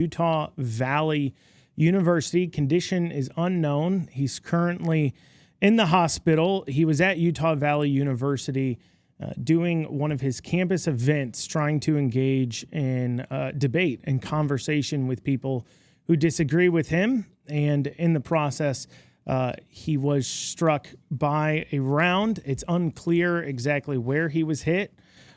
Utah Valley University. Condition is unknown. He's currently in the hospital. He was at Utah Valley University doing one of his campus events, trying to engage in debate and conversation with people who disagree with him. And in the process, he was struck by a round. It's unclear exactly where he was hit.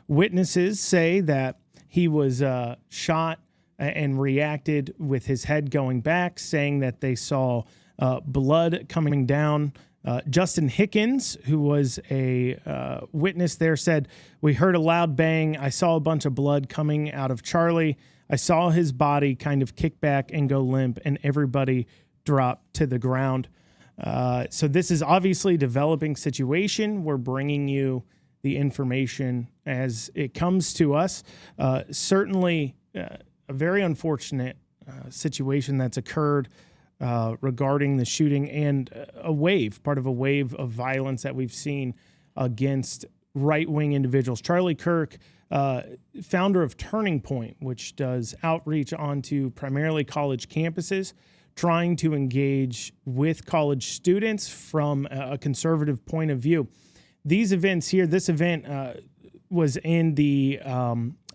Witnesses say that he was shot and reacted with his head going back, saying that they saw blood coming down. Justin Hickens, who was a witness there, said, "We heard a loud bang. I saw a bunch of blood coming out of Charlie. I saw his body kind of kick back and go limp, and everybody drop to the ground." So this is obviously a developing situation. We're bringing you the information as it comes to us. Certainly a very unfortunate situation that's occurred regarding the shooting and part of a wave of violence that we've seen against right-wing individuals. Charlie Kirk, founder of Turning Point, which does outreach onto primarily college campuses, trying to engage with college students from a conservative point of view. These events here, this event was in the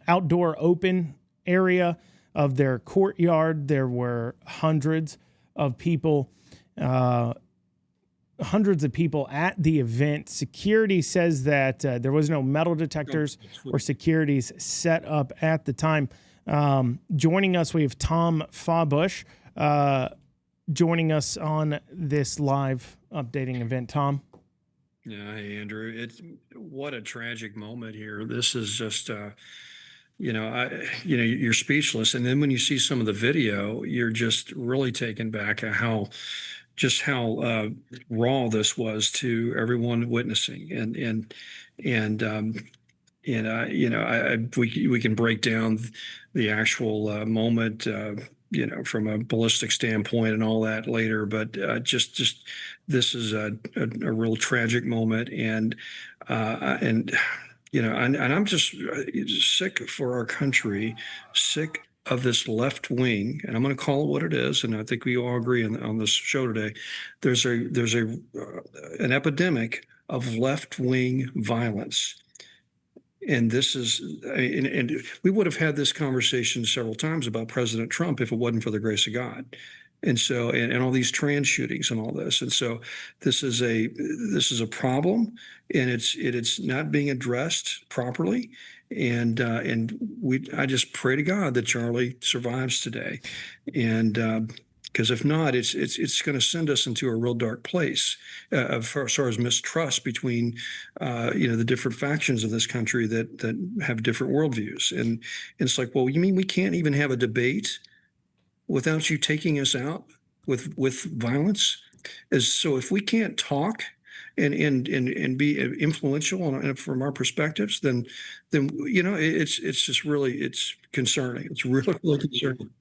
outdoor open area of their courtyard. There were hundreds of people at the event. Security says that there was no metal detectors or securities set up at the time. Joining us, we have Tom Fawbush joining us on this live updating event. Tom? Yeah, hey, Andrew. What a tragic moment here. This is just, you're speechless. And then when you see some of the video, you're just really taken back at how raw this was to everyone witnessing. We can break down the actual moment, from a ballistic standpoint and all that later. But just this is a real tragic moment, and I'm just sick for our country, sick of this left wing, and I'm going to call it what it is. And I think we all agree on this show today. There's an epidemic of left wing violence. And this is, and we would have had this conversation several times about President Trump if it wasn't for the grace of God. And so, and all these trans shootings and all this. And so this is a problem, and it's not being addressed properly. And I just pray to God that Charlie survives today. And, because if not, it's going to send us into a real dark place as far as mistrust between, the different factions of this country that have different worldviews. And it's like, well, you mean we can't even have a debate without you taking us out with violence? So if we can't talk and be influential from our perspectives, then it's just really, it's concerning. It's really, really concerning.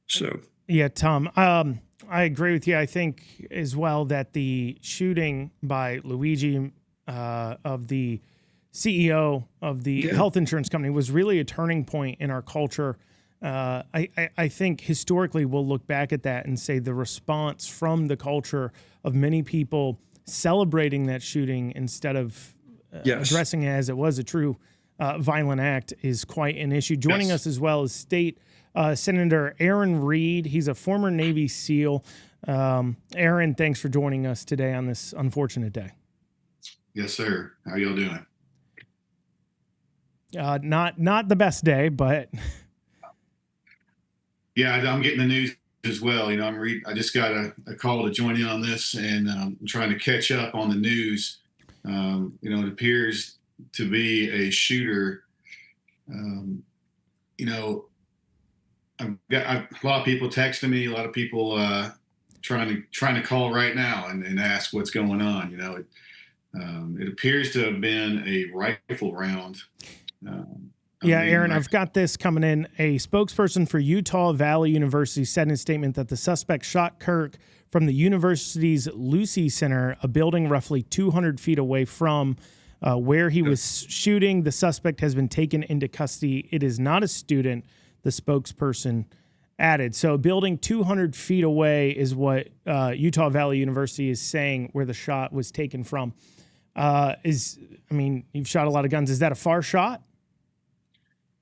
So. Yeah, Tom, I agree with you. I think as well that the shooting by Luigi, of the CEO of the health insurance company, was really a turning point in our culture. I think historically we'll look back at that and say the response from the culture of many people celebrating that shooting instead of addressing it as it was a true violent act is quite an issue. Joining us as well is State Senator Aaron Reed. He's a former Navy SEAL. Aaron, thanks for joining us today on this unfortunate day. Yes, sir. How y'all doing? Not the best day, but yeah, I'm getting the news as well. I just got a call to join in on this, and I'm trying to catch up on the news. It appears to be a shooter. I've got a lot of people texting me, a lot of people trying to call right now and ask what's going on. It appears to have been a rifle round. Yeah, Aaron, I've got this coming in. A spokesperson for Utah Valley University said in a statement that the suspect shot Kirk from the university's Lucy Center, a building roughly 200 feet away from where he was shooting. The suspect has been taken into custody. It is not a student, the spokesperson added. So a building 200 feet away is what Utah Valley University is saying where the shot was taken from. You've shot a lot of guns. Is that a far shot?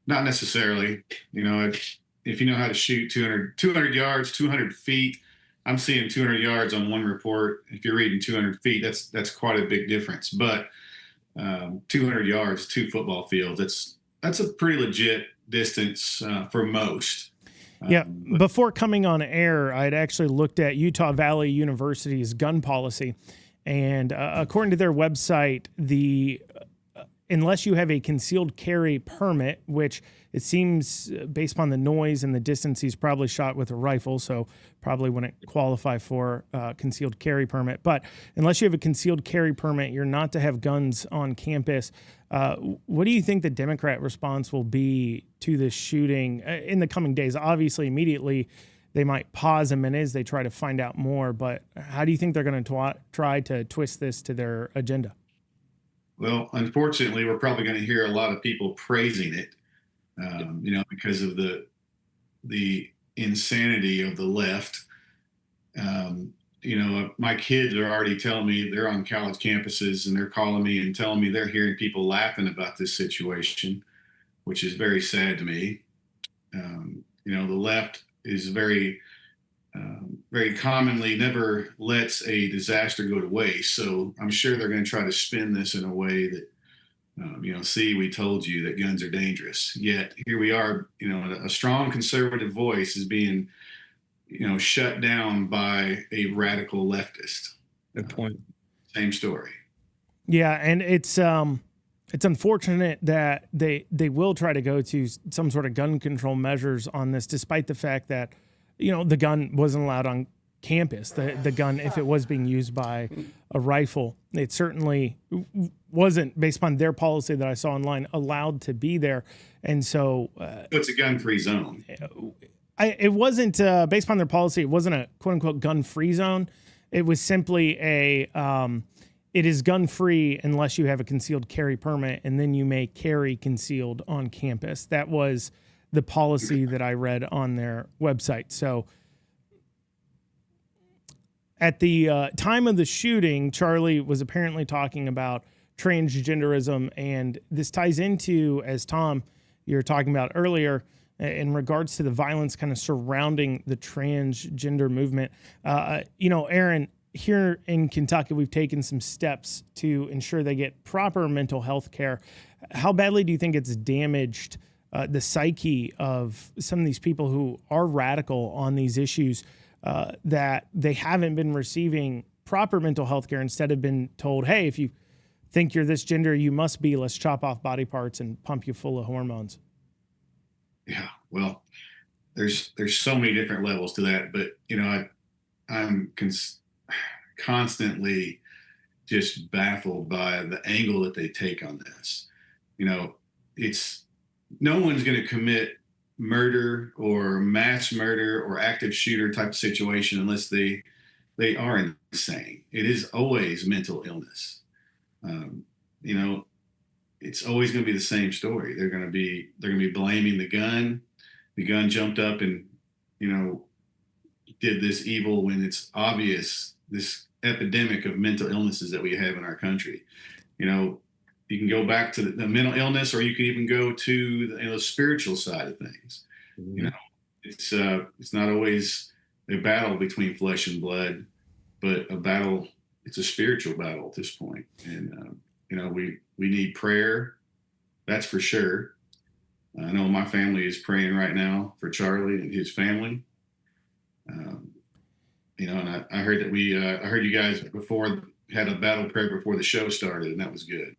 Not necessarily. If you know how to shoot 200 yards, 200 feet, I'm seeing 200 yards on one report. If you're reading 200 feet, that's quite a big difference. But 200 yards, 2 football fields, that's a pretty legit distance for most. Yeah. Before coming on air, I'd actually looked at Utah Valley University's gun policy. And according to their website, unless you have a concealed carry permit, which it seems based upon the noise and the distance, he's probably shot with a rifle, so probably wouldn't qualify for a concealed carry permit. But unless you have a concealed carry permit, you're not to have guns on campus. What do you think the Democrat response will be to this shooting in the coming days? Obviously, immediately they might pause a minute as they try to find out more, but how do you think they're going to try to twist this to their agenda? Well, unfortunately, we're probably going to hear a lot of people praising it, because of the insanity of the left. My kids are already telling me they're on college campuses and they're calling me and telling me they're hearing people laughing about this situation, which is very sad to me. The left is very commonly never lets a disaster go to waste. So I'm sure they're going to try to spin this in a way that, see, we told you that guns are dangerous. Yet here we are, a strong conservative voice is being, shut down by a radical leftist. Good point. Same story. Yeah, and it's unfortunate that they will try to go to some sort of gun control measures on this, despite the fact that the gun wasn't allowed on campus. The gun, if it was being used by a rifle, it certainly wasn't, based upon their policy that I saw online, allowed to be there. And so it's a gun-free zone. It wasn't based upon their policy. It wasn't a quote unquote gun-free zone. It was simply it is gun-free unless you have a concealed carry permit, and then you may carry concealed on campus. That was the policy that I read on their website. So at the time of the shooting, Charlie was apparently talking about transgenderism, and this ties into, as Tom, you were talking about earlier, in regards to the violence kind of surrounding the transgender movement. Aaron, here in Kentucky, we've taken some steps to ensure they get proper mental health care. How badly do you think it's damaged the psyche of some of these people who are radical on these issues, that they haven't been receiving proper mental health care, instead of been told, hey, if you think you're this gender, you must be, let's chop off body parts and pump you full of hormones? Yeah, well, there's so many different levels to that, but I'm constantly just baffled by the angle that they take on this. It's no one's going to commit murder or mass murder or active shooter type of situation unless they are insane. It is always mental illness. It's always going to be the same story. They're going to be blaming the gun. The gun jumped up and did this evil, when it's obvious this epidemic of mental illnesses that we have in our country. You can go back to the mental illness, or you can even go to the spiritual side of things. Mm-hmm. It's not always a battle between flesh and blood, but a battle. It's a spiritual battle at this point. And, we need prayer. That's for sure. I know my family is praying right now for Charlie and his family. And I heard that I heard you guys before had a battle prayer before the show started, and that was good.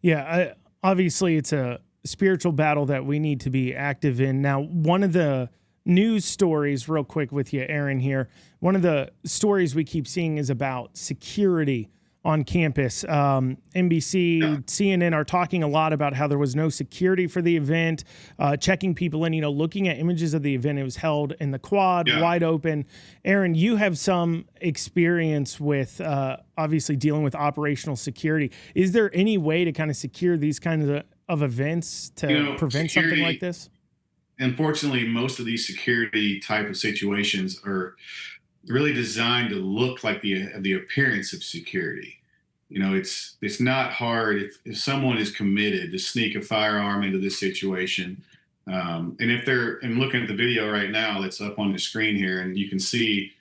Yeah, obviously it's a spiritual battle that we need to be active in. Now, one of the news stories, real quick with you, Aaron, here, one of the stories we keep seeing is about security on campus. NBC, CNN are talking a lot about how there was no security for the event, checking people in, looking at images of the event. It was held in the quad, wide open. Aaron, you have some experience with obviously dealing with operational security. Is there any way to kind of secure these kinds of events to prevent something like this? unfortunately, most of these security type of situations are really designed to look like the appearance of security. You know, it's not hard if someone is committed to sneak a firearm into this situation. And if they're, I'm looking at the video right now that's up on the screen here, and you can see,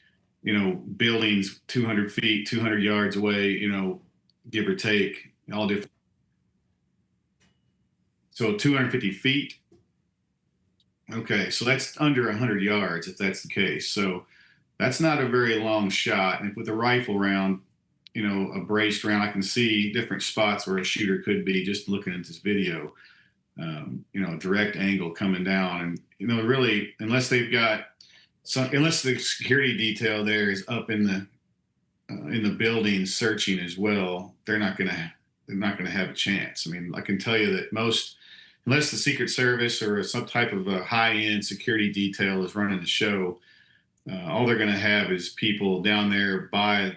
you know, buildings 200 feet, 200 yards away, you know, give or take, all different. So 250 feet. Okay, so that's under 100 yards if that's the case. So that's not a very long shot. And with a rifle round, you know, a braced round, I can see different spots where a shooter could be just looking at this video. You know, direct angle coming down, and you know, really, unless they've got some, unless the security detail there is up in the building searching as well, they're not gonna have a chance. I mean, I can tell you that most, unless the Secret Service or some type of a high-end security detail is running the show, all they're going to have is people down there by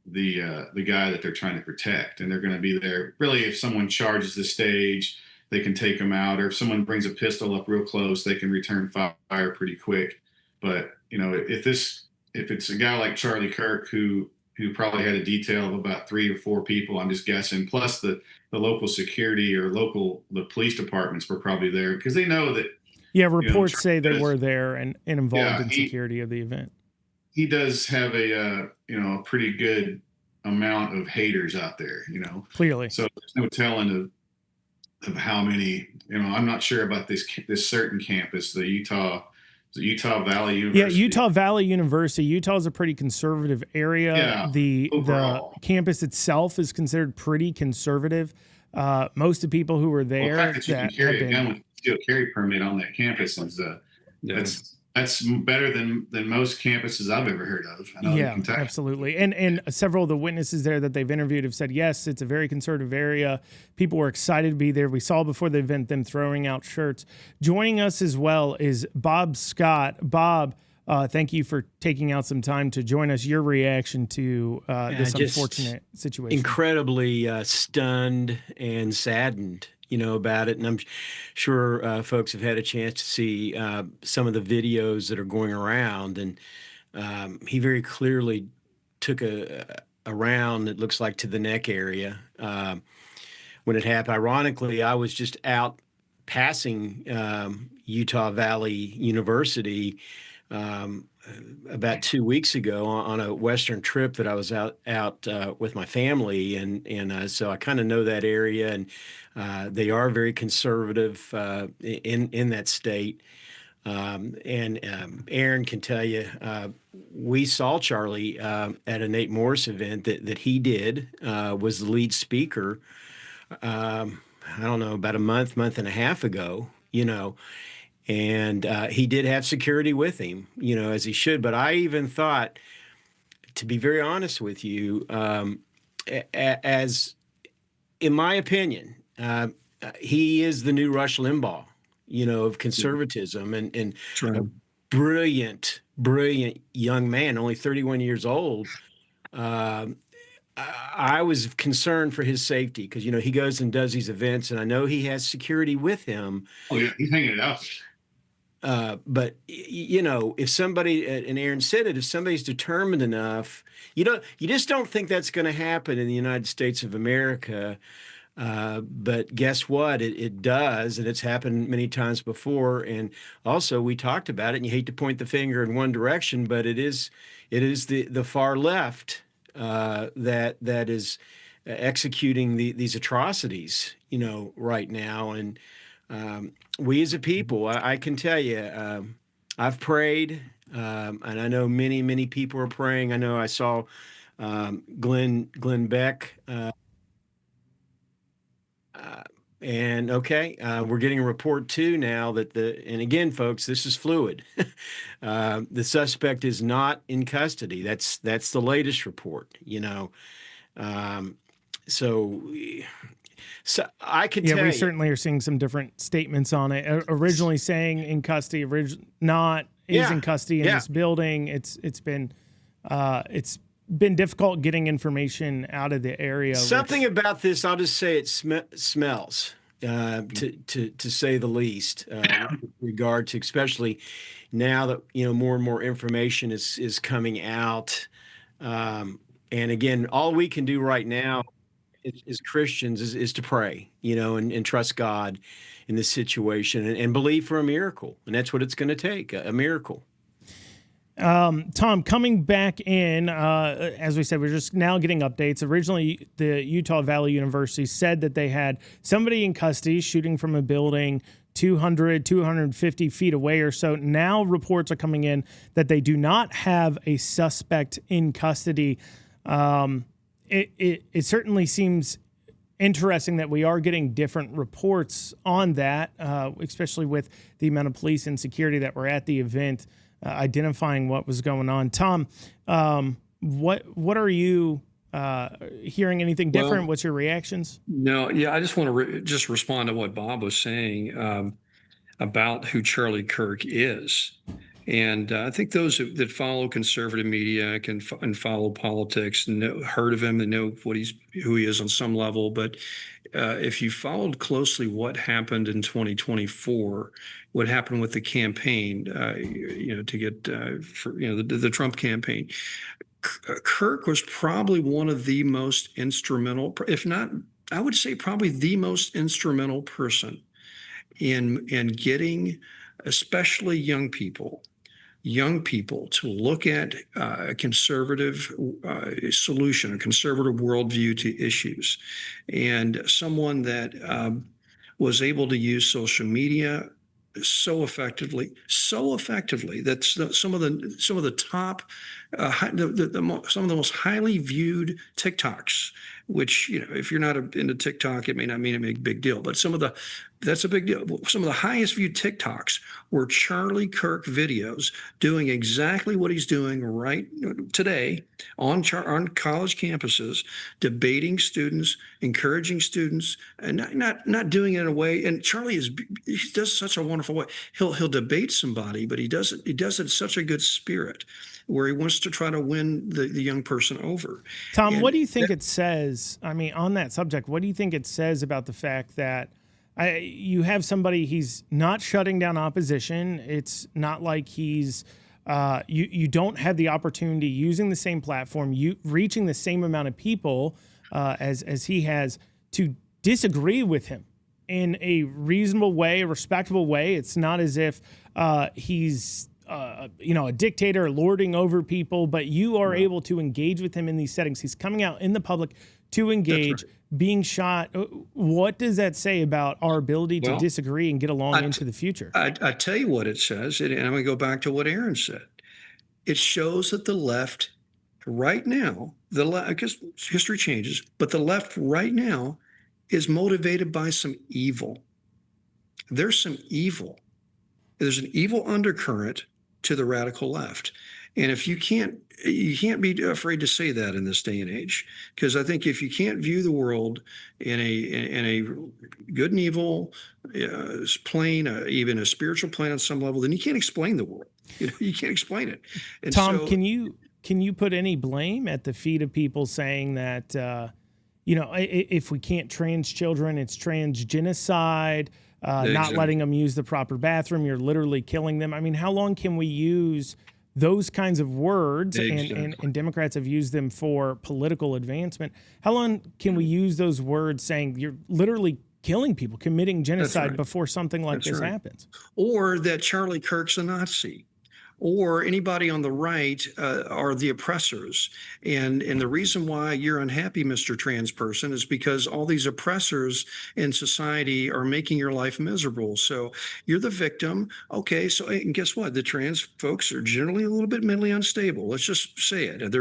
the guy that they're trying to protect, and they're going to be there. Really, if someone charges the stage, they can take them out, or if someone brings a pistol up real close, they can return fire pretty quick. But you know, if it's a guy like Charlie Kirk who probably had a detail of about 3 or 4 people, I'm just guessing, plus the local security or the police departments were probably there because they know that. Yeah, reports say they were there and involved in security of the event. He does have a you know, a pretty good amount of haters out there, you know. Clearly. So there's no telling of how many, you know. I'm not sure about this certain campus, the Utah Valley University. Yeah, Utah Valley University. Utah is a pretty conservative area. Yeah, the campus itself is considered pretty conservative. Most of the people who were there, well, the fact that you can carry a gun with a concealed carry permit on that campus is that's better than most campuses I've ever heard of. I know yeah, absolutely. And several of the witnesses there that they've interviewed have said, yes, it's a very conservative area. People were excited to be there. We saw before the event them throwing out shirts. Joining us as well is Bob Scott. Bob, thank you for taking out some time to join us. Your reaction to this unfortunate situation. Incredibly stunned and saddened, you know, about it. And I'm sure folks have had a chance to see some of the videos that are going around. And he very clearly took a round, it looks like, to the neck area when it happened. Ironically, I was just out passing Utah Valley University about 2 weeks ago on a Western trip that I was out with my family, and so I kind of know that area, and they are very conservative in that state. And Aaron can tell you, we saw Charlie at a Nate Morris event that he did, was the lead speaker. I don't know, about a month and a half ago, you know. And he did have security with him, you know, as he should. But I even thought, to be very honest with you, as in my opinion, he is the new Rush Limbaugh, you know, of conservatism, and Right. a brilliant young man, only 31 years old. I was concerned for his safety because, you know, he goes and does these events, and I know he has security with him. Oh yeah, he's hanging it out. But you know, if somebody, and Aaron said it, if somebody's determined enough, you just don't think that's going to happen in the United States of America. But guess what? It does, and it's happened many times before. And also, we talked about it, and you hate to point the finger in one direction, but it is the far left that is executing these atrocities, you know, right now. And we as a people, I can tell you, I've prayed, and I know many people are praying. I know I saw Glenn Beck. And okay, we're getting a report too now that and again, folks, this is fluid. The suspect is not in custody. That's the latest report, you know. So I could tell we you, certainly are seeing some different statements on it. Originally saying in custody, in custody in this building. It's been difficult getting information out of the area. Something about this, I'll just say it smells. to say the least, with regard to, especially now that more and more information is coming out. And again, all we can do right now as Christians is to pray, and trust God in this situation, and believe for a miracle. And that's what it's going to take, a miracle. Tom, coming back in, as we said, we're just now getting updates. Originally, the Utah Valley University said that they had somebody in custody shooting from a building 250 feet away or so. Now reports are coming in that they do not have a suspect in custody. It certainly seems interesting that we are getting different reports on that, especially with the amount of police and security that were at the event, identifying what was going on. Tom, what are you hearing? Anything different? Well, What's your reactions? no, yeah, I just want to just respond to what Bob was saying about who Charlie Kirk is. And I think those that follow conservative media and follow politics heard of him and know who he is on some level. But if you followed closely what happened in 2024, what happened with the campaign, to get the Trump campaign, Kirk was probably one of the most instrumental, if not, I would say probably the most instrumental person in getting, especially young people to look at a conservative solution, a conservative worldview to issues, and someone that was able to use social media so effectively that some of the top, some of the most highly viewed TikToks, which, if you're not into TikTok, it may not mean a big deal, but that's a big deal. Some of the highest viewed TikToks were Charlie Kirk videos doing exactly what he's doing right today on college campuses, debating students, encouraging students, and not doing it in a way. And Charlie he does such a wonderful way. He'll debate somebody, but he does it in such a good spirit, where he wants to try to win the young person over. Tom, what do you think it says? I mean, on that subject, what do you think it says about the fact that you have somebody, he's not shutting down opposition. It's not like he's you don't have the opportunity using the same platform, reaching the same amount of people as he has, to disagree with him in a reasonable way, a respectable way. It's not as if he's a dictator lording over people, but you are able to engage with him in these settings. He's coming out in the public to engage, being shot. What does that say about our ability to disagree and get along into the future? I tell you what it says, and I'm going to go back to what Aaron said. It shows that the left right now, because history changes, but the left right now is motivated by some evil. There's some evil. There's an evil undercurrent to the radical left. And if you can't be afraid to say that in this day and age, because I think if you can't view the world in a good and evil plane, even a spiritual plane on some level, then you can't explain the world. You can't explain it. And Tom, so, can you put any blame at the feet of people saying that if we can't trans children, it's trans genocide? Not letting them use the proper bathroom, you're literally killing them. I mean, how long can we use those kinds of words? And Democrats have used them for political advancement. How long can we use those words saying you're literally killing people, committing genocide before something like this happens? Or that Charlie Kirk's a Nazi, or anybody on the right are the oppressors. And the reason why you're unhappy, Mr. Trans person, is because all these oppressors in society are making your life miserable. So you're the victim. Okay, so and guess what? The trans folks are generally a little bit mentally unstable. Let's just say it.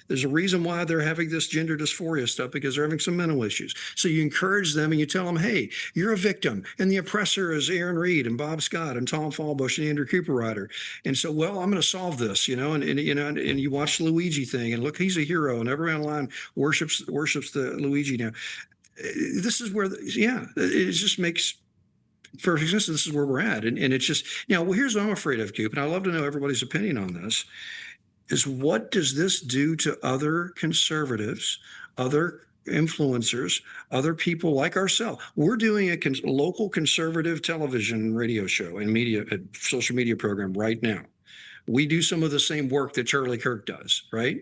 There's a reason why they're having this gender dysphoria stuff, because they're having some mental issues. So you encourage them and you tell them, hey, you're a victim. And the oppressor is Aaron Reed and Bob Scott and Tom Fallbush and Andrew Cooper Ryder. And so, well, I'm going to solve this, and you watch the Luigi thing, and look, he's a hero, and everyone online worships the Luigi now. This is where, it just makes perfect sense. This is where we're at, and it's just now. Well, here's what I'm afraid of, Coop, and I'd love to know everybody's opinion on this. Is what does this do to other conservatives, other influencers, other people like ourselves. We're doing a local conservative television and radio show and media, social media program right now. We do some of the same work that Charlie Kirk does, right?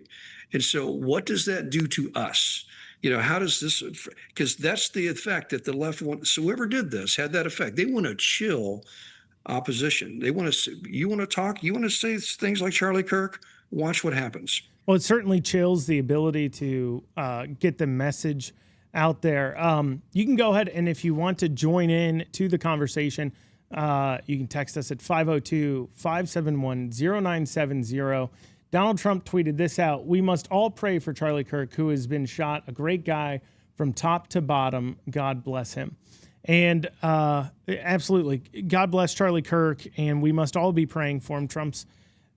And so what does that do to us? How does this, because that's the effect that the left wants. So whoever did this had that effect. They want to chill opposition. They want to, you want to talk, you want to say things like Charlie Kirk, watch what happens. Well, it certainly chills the ability to get the message out there. You can go ahead, and if you want to join in to the conversation, you can text us at 502-571-0970. Donald Trump tweeted this out: "We must all pray for Charlie Kirk, who has been shot. A great guy from top to bottom. God bless him." And absolutely, God bless Charlie Kirk, and we must all be praying for him. Trump's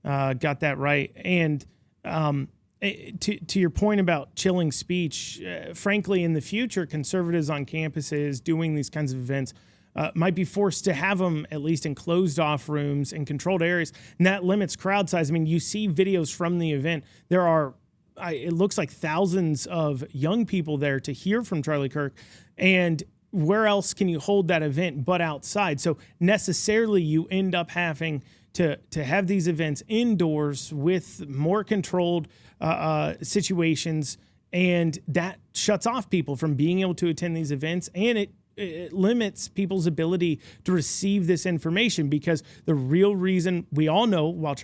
got that right. And to your point about chilling speech, frankly, in the future, conservatives on campuses doing these kinds of events might be forced to have them at least in closed off rooms and controlled areas. And that limits crowd size. I mean, you see videos from the event. There are, it looks like thousands of young people there to hear from Charlie Kirk. And where else can you hold that event but outside? So necessarily you end up having to have these events indoors with more controlled situations, and that shuts off people from being able to attend these events, and it limits people's ability to receive this information, because the real reason we all know why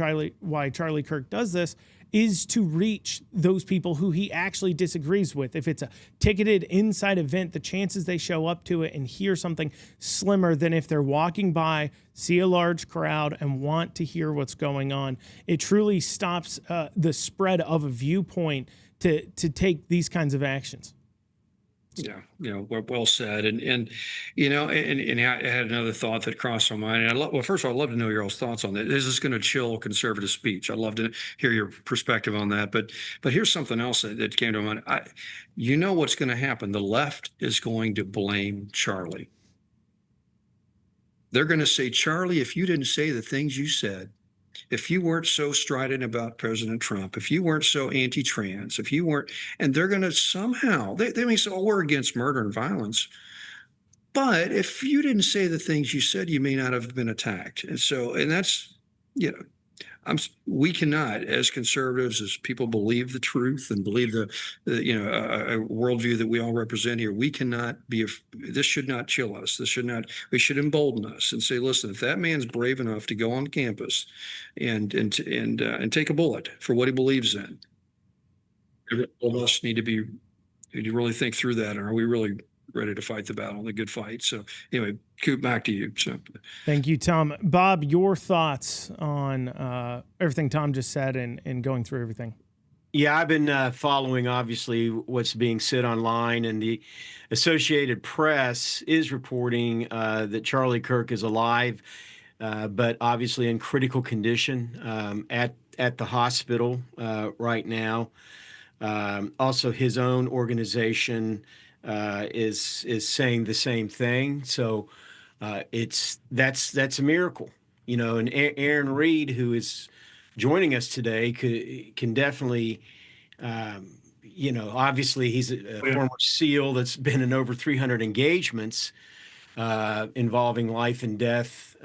Charlie Kirk does this is to reach those people who he actually disagrees with. If it's a ticketed inside event, the chances they show up to it and hear something slimmer than if they're walking by, see a large crowd, and want to hear what's going on. It truly stops the spread of a viewpoint to take these kinds of actions. Yeah, well said. And I had another thought that crossed my mind. And well, first of all, I'd love to know your all's thoughts on that. Is this going to chill conservative speech? I'd love to hear your perspective on that. But here's something else that came to mind. What's going to happen? The left is going to blame Charlie. They're going to say, Charlie, if you didn't say the things you said, if you weren't so strident about President Trump, if you weren't so anti-trans, if you weren't, and they're going to somehow, they may say, oh, we're against murder and violence. But if you didn't say the things you said, you may not have been attacked. And that's, we cannot, as conservatives, as people believe the truth and believe a worldview that we all represent here, we cannot be, this should not chill us. We should embolden us and say, listen, if that man's brave enough to go on campus and take a bullet for what he believes in, all of us need to really think through that. And are we really ready to fight the battle, the good fight? So anyway, Coop, back to you. So, thank you, Tom. Bob, your thoughts on everything Tom just said and going through everything? Yeah, I've been following, obviously, what's being said online, and the Associated Press is reporting that Charlie Kirk is alive, but obviously in critical condition at the hospital right now. Also, his own organization is saying the same thing. So that's a miracle, and Aaron Reed, who is joining us today, can definitely, obviously he's a former SEAL that's been in over 300 engagements involving life and death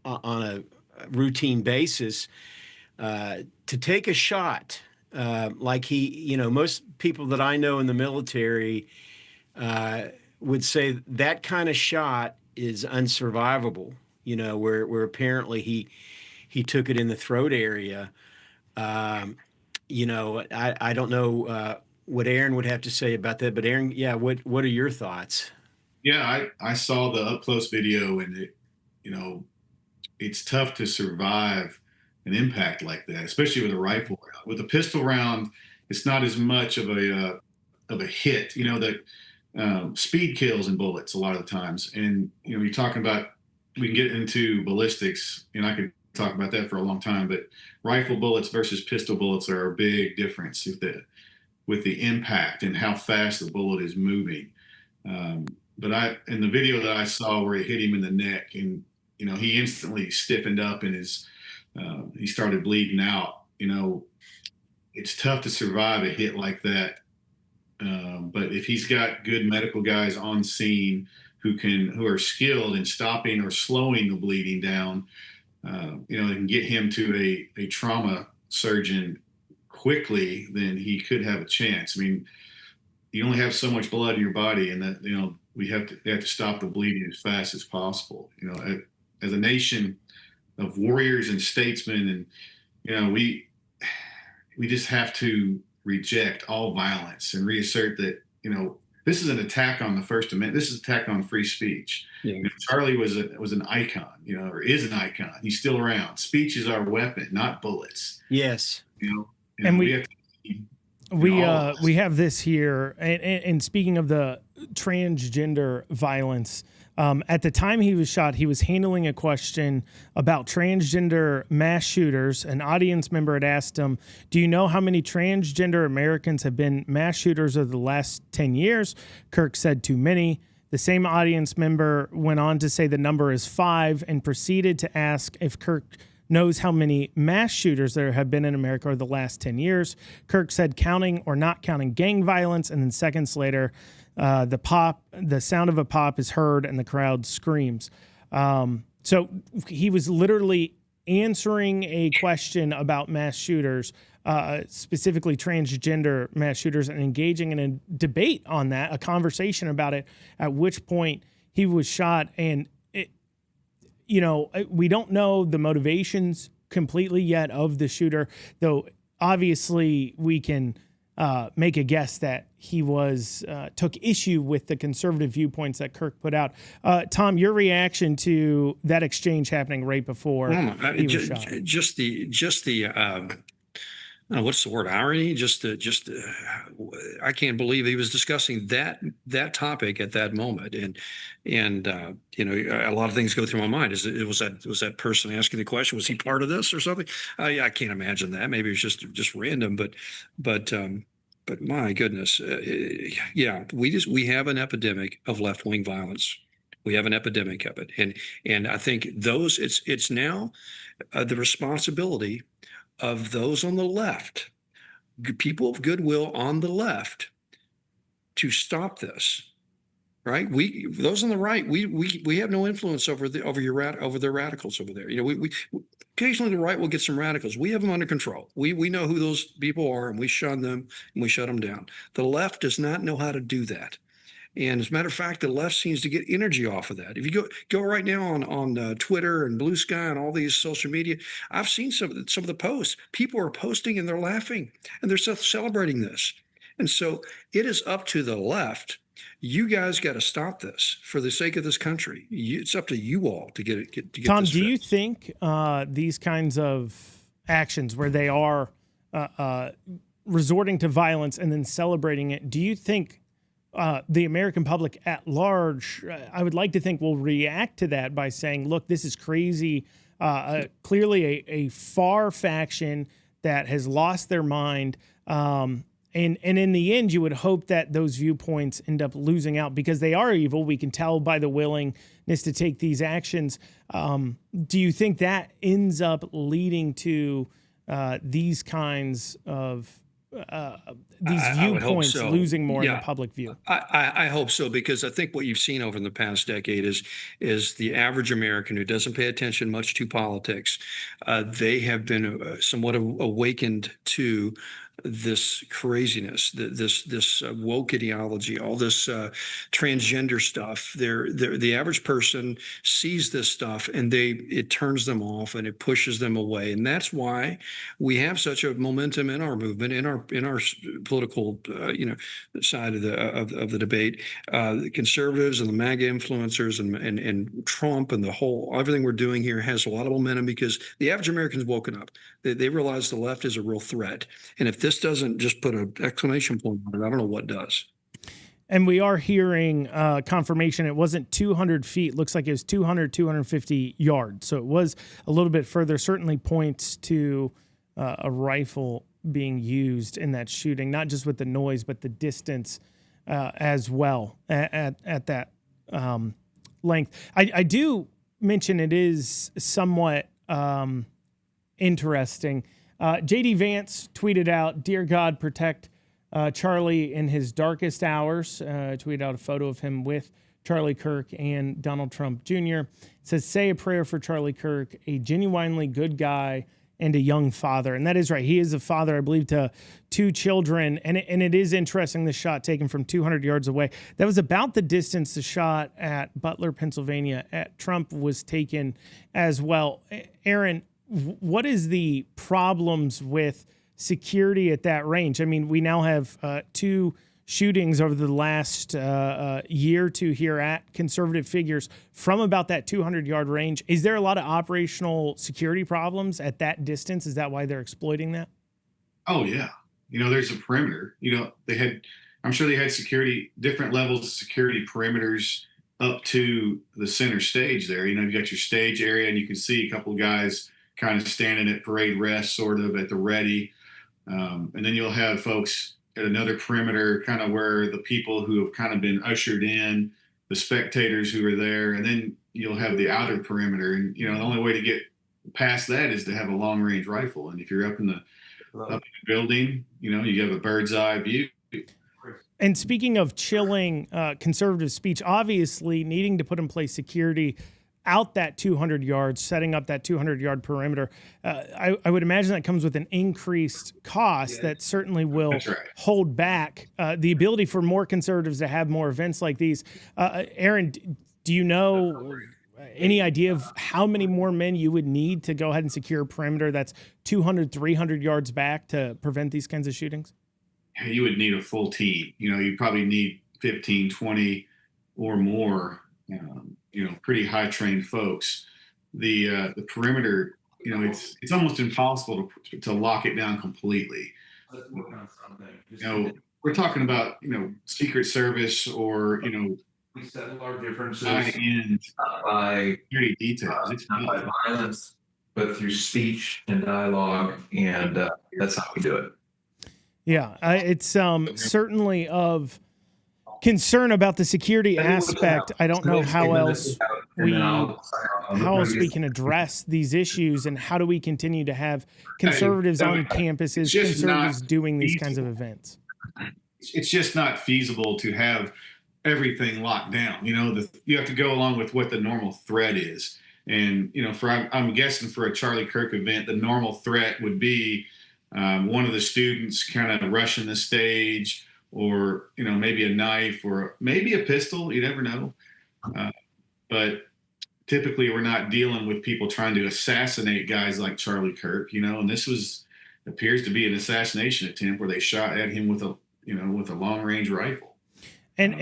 on a routine basis. To take a shot like he, most people that I know in the military would say that kind of shot is unsurvivable, where apparently he took it in the throat area. I don't know what Aaron would have to say about that, but Aaron, yeah, what are your thoughts? Yeah, I saw the up close video, and it's tough to survive an impact like that, especially with a rifle round. With a pistol round, it's not as much of a hit. That speed kills in bullets a lot of the times. And you're talking about, we can get into ballistics, and I could talk about that for a long time. But rifle bullets versus pistol bullets are a big difference with the impact and how fast the bullet is moving. But in the video that I saw where it hit him in the neck, and he instantly stiffened up and he started bleeding out. It's tough to survive a hit like that But if he's got good medical guys on scene who are skilled in stopping or slowing the bleeding down, they can get him to a trauma surgeon quickly, then he could have a chance. I mean, you only have so much blood in your body, and that they have to stop the bleeding as fast as possible. As a nation of warriors and statesmen, and we just have to reject all violence and reassert that this is an attack on the First Amendment. This is an attack on free speech. Yeah. Charlie was an icon, or is an icon. He's still around. Speech is our weapon, not bullets. Yes. And we have this here. And speaking of the transgender violence, at the time he was shot, he was handling a question about transgender mass shooters. An audience member had asked him, "Do you know how many transgender Americans have been mass shooters over the last 10 years?" Kirk said, "Too many." The same audience member went on to say the number is 5 and proceeded to ask if Kirk knows how many mass shooters there have been in America over the last 10 years. Kirk said counting or not counting gang violence, and then seconds later, the sound of a pop is heard and the crowd screams. So he was literally answering a question about mass shooters, specifically transgender mass shooters, and engaging in a debate on that, a conversation about it, at which point he was shot. And we don't know the motivations completely yet of the shooter, though obviously we can make a guess that he took issue with the conservative viewpoints that Kirk put out. Tom, your reaction to that exchange happening right before he was shot? Just the what's the word? Irony. I can't believe he was discussing that topic at that moment, and a lot of things go through my mind. Was that person asking the question? Was he part of this or something? I can't imagine that. Maybe it was just random, but my goodness, we have an epidemic of left-wing violence. We have an epidemic of it, and I think it's now the responsibility of those on the left, people of goodwill on the left, to stop this. Right? Those on the right, we have no influence over their radicals over there. We occasionally the right will get some radicals. We have them under control. We know who those people are, and we shun them and we shut them down. The left does not know how to do that. And as a matter of fact, the left seems to get energy off of that. If you go right now on Twitter and Blue Sky and all these social media, I've seen some of the posts. People are posting and they're laughing and they're celebrating this. And so it is up to the left. You guys got to stop this for the sake of this country. It's up to you all to get Tom, this do you fixed. think these kinds of actions where they are resorting to violence and then celebrating it, do you think the American public at large, I would like to think, will react to that by saying, look, this is crazy, clearly a far faction that has lost their mind, and in the end, you would hope that those viewpoints end up losing out because they are evil. We can tell by the willingness to take these actions. Do you think that ends up leading to these kinds of these viewpoints losing more in the public view? I hope so, because I think what you've seen over the past decade is the average American who doesn't pay attention much to politics. They have been somewhat awakened to this craziness, this woke ideology, all this transgender stuff. The average person sees this stuff and it turns them off and it pushes them away, and that's why we have such a momentum in our movement, in our political side of the debate. The conservatives and the MAGA influencers and Trump and everything we're doing here has a lot of momentum because the average American's woken up. They realize the left is a real threat, and if this doesn't just put an exclamation point on it, I don't know what does. And we are hearing confirmation it wasn't 200 feet. Looks like it was 250 yards. So it was a little bit further. Certainly points to a rifle being used in that shooting, not just with the noise, but the distance as well at that length. I do mention it is somewhat interesting. J.D. Vance tweeted out, "Dear God, protect Charlie in his darkest hours. Tweeted out a photo of him with Charlie Kirk and Donald Trump Jr. It says, say a prayer for Charlie Kirk, a genuinely good guy and a young father. And that is right. He is a father, I believe, to 2 children. And it is interesting, the shot taken from 200 yards away. That was about the distance the shot at Butler, Pennsylvania at Trump was taken as well. Aaron, what is the problems with security at that range? I mean, we now have 2 shootings over the last year or 2 here at conservative figures from about that 200-yard range. Is there a lot of operational security problems at that distance? Is that why they're exploiting that? Oh yeah. There's a perimeter. I'm sure they had security, different levels of security perimeters up to the center stage there. You've got your stage area, and you can see a couple of guys kind of standing at parade rest, sort of at the ready. And then you'll have folks at another perimeter, kind of where the people who have kind of been ushered in, the spectators who are there, and then you'll have the outer perimeter. And, the only way to get past that is to have a long range rifle. And if you're up in the building, you have a bird's eye view. And speaking of chilling conservative speech, obviously needing to put in place security out that 200 yards, setting up that 200-yard perimeter, I would imagine that comes with an increased cost that certainly will hold back the ability for more conservatives to have more events like these. Aaron, do you know any idea of how many more men you would need to go ahead and secure a perimeter that's 200, 300 yards back to prevent these kinds of shootings? You would need a full team. You probably need 15, 20 or more. Pretty high trained folks. The perimeter, it's almost impossible to lock it down completely. We're talking about Secret Service or we settle our differences high-end by security details. It's not by violence, but through speech and dialogue, and that's how we do it. Yeah, it's certainly of concern about the security aspect. I don't know how else we can address these issues, and how do we continue to have conservatives on campuses, conservatives doing these kinds of events. It's just not feasible to have everything locked down. You have to go along with what the normal threat is. And, I'm guessing for a Charlie Kirk event, the normal threat would be one of the students kind of rushing the stage, or, maybe a knife or maybe a pistol. You never know. But typically we're not dealing with people trying to assassinate guys like Charlie Kirk, and this appears to be an assassination attempt where they shot at him with a long range rifle. And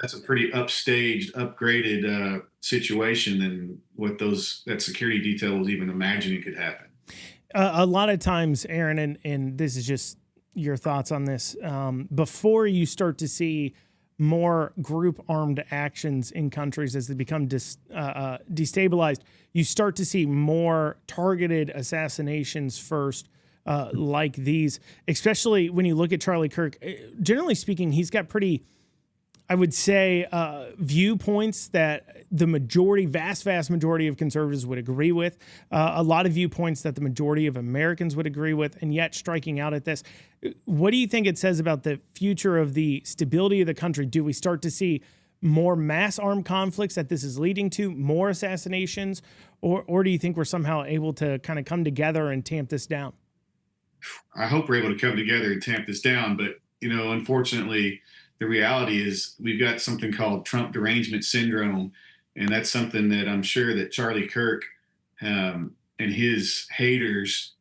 that's a pretty upstaged, upgraded situation than what that security detail was even imagining could happen. A lot of times, Aaron, and this is just your thoughts on this, before you start to see more group armed actions in countries as they become destabilized, you start to see more targeted assassinations first, like these, especially when you look at Charlie Kirk. Generally speaking, he's got pretty, I would say, viewpoints that the vast majority of conservatives would agree with, a lot of viewpoints that the majority of Americans would agree with, and yet striking out at this. What do you think it says about the future of the stability of the country? Do we start to see more mass armed conflicts that this is leading to, more assassinations, or do you think we're somehow able to kind of come together and tamp this down? I hope we're able to come together and tamp this down, but, unfortunately, the reality is we've got something called Trump derangement syndrome, and that's something that I'm sure that Charlie Kirk and his haters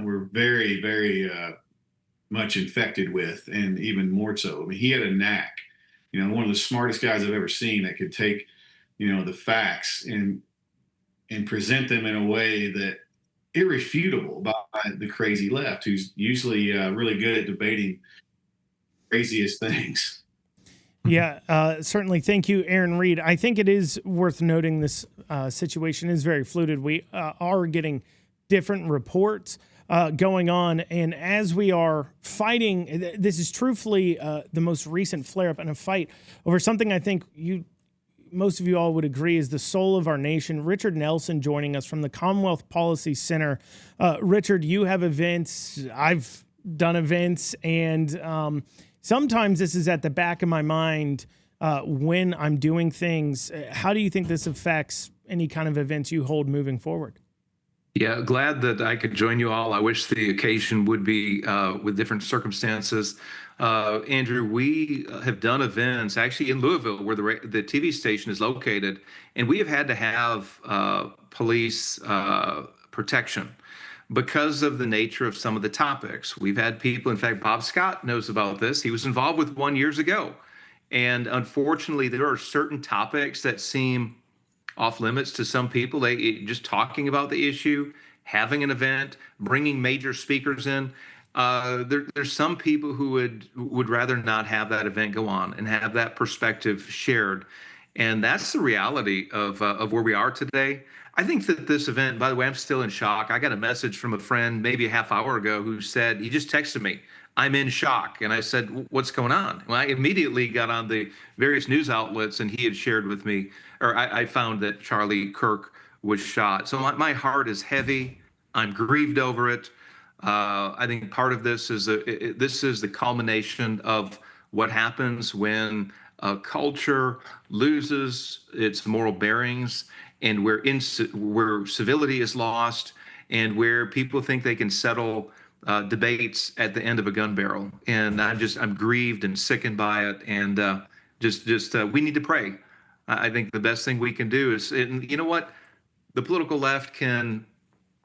were very, very much infected with, and even more so. I mean, he had a knack, one of the smartest guys I've ever seen that could take, the facts and present them in a way that irrefutable by the crazy left, who's usually really good at debating craziest things. Yeah, certainly. Thank you, Aaron Reed. I think it is worth noting this situation is very fluid. We are getting different reports going on, and as we are fighting, this is truthfully the most recent flare-up in a fight over something I think most of you all would agree is the soul of our nation. Richard Nelson joining us from the Commonwealth Policy Center. Richard, you have events. I've done events, and sometimes this is at the back of my mind when I'm doing things. How do you think this affects any kind of events you hold moving forward? Yeah, glad that I could join you all. I wish the occasion would be with different circumstances. Andrew, we have done events actually in Louisville, where the TV station is located, and we have had to have police protection because of the nature of some of the topics. We've had people, in fact, Bob Scott knows about this. He was involved with one years ago. And unfortunately, there are certain topics that seem off limits to some people. Just talking about the issue, having an event, bringing major speakers in. There's some people who would rather not have that event go on and have that perspective shared, and that's the reality of where we are today. I think that this event, by the way, I'm still in shock. I got a message from a friend maybe a half hour ago who said, he just texted me, "I'm in shock." And I said, "What's going on?" Well, I immediately got on the various news outlets, and he had shared with me, or I found that Charlie Kirk was shot. So my heart is heavy. I'm grieved over it. I think part of this is this is the culmination of what happens when a culture loses its moral bearings, and where civility is lost, and where people think they can settle debates at the end of a gun barrel. And I'm grieved and sickened by it. And we need to pray. I think the best thing we can do is, and you know what, the political left can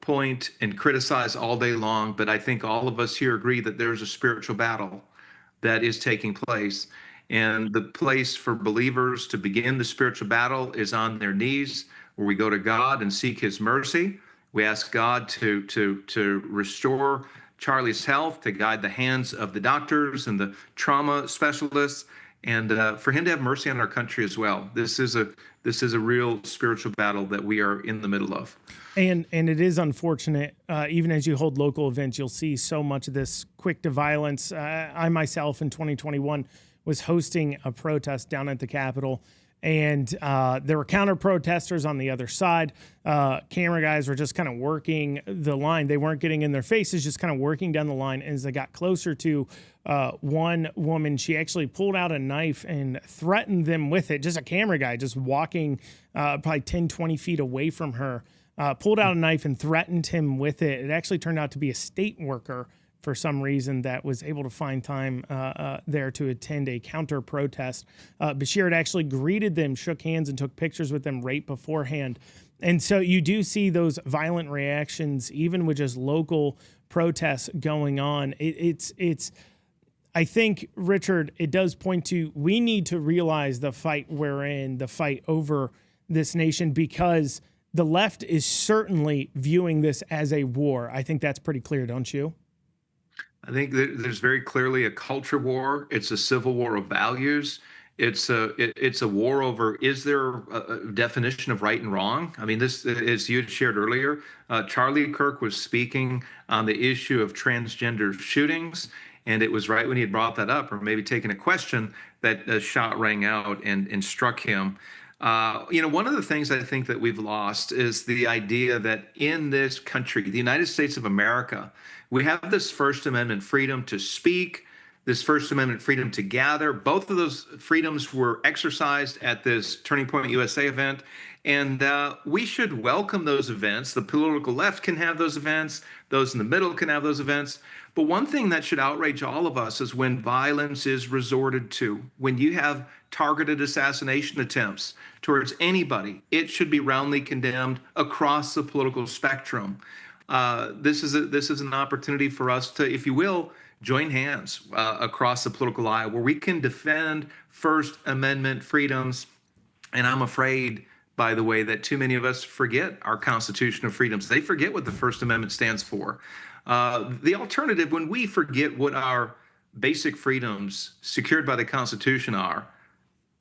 point and criticize all day long, but I think all of us here agree that there's a spiritual battle that is taking place. And the place for believers to begin the spiritual battle is on their knees, where we go to God and seek his mercy. We ask God to restore Charlie's health, to guide the hands of the doctors and the trauma specialists, and for him to have mercy on our country as well. This is a real spiritual battle that we are in the middle of. And it is unfortunate, even as you hold local events, you'll see so much of this quick to violence. I myself in 2021 was hosting a protest down at the Capitol, and there were counter protesters on the other side. Camera guys were just kind of working the line. They weren't getting in their faces, just kind of working down the line. And as they got closer to one woman, she actually pulled out a knife and threatened them with it. Just a camera guy just walking probably 10, 20 feet away from her, pulled out a knife and threatened him with it. It actually turned out to be a state worker for some reason that was able to find time there to attend a counter protest. Bashir had actually greeted them, shook hands, and took pictures with them right beforehand. And so you do see those violent reactions, even with just local protests going on. I think, Richard, it does point to, we need to realize the fight we're in, the fight over this nation, because the left is certainly viewing this as a war. I think that's pretty clear, don't you? I think that there's very clearly a culture war. It's a civil war of values. It's a war over, is there a definition of right and wrong? I mean, this, as you had shared earlier, Charlie Kirk was speaking on the issue of transgender shootings, and it was right when he had brought that up, or maybe taken a question, that a shot rang out and struck him. One of the things I think that we've lost is the idea that in this country, the United States of America, we have this First Amendment freedom to speak, this First Amendment freedom to gather. Both of those freedoms were exercised at this Turning Point USA event, and we should welcome those events. The political left can have those events. Those in the middle can have those events. But one thing that should outrage all of us is when violence is resorted to, when you have targeted assassination attempts towards anybody. It should be roundly condemned across the political spectrum. This is an opportunity for us to, if you will, join hands across the political aisle, where we can defend First Amendment freedoms. And I'm afraid, by the way, that too many of us forget our Constitution of freedoms. They forget what the First Amendment stands for. The alternative, when we forget what our basic freedoms secured by the Constitution are,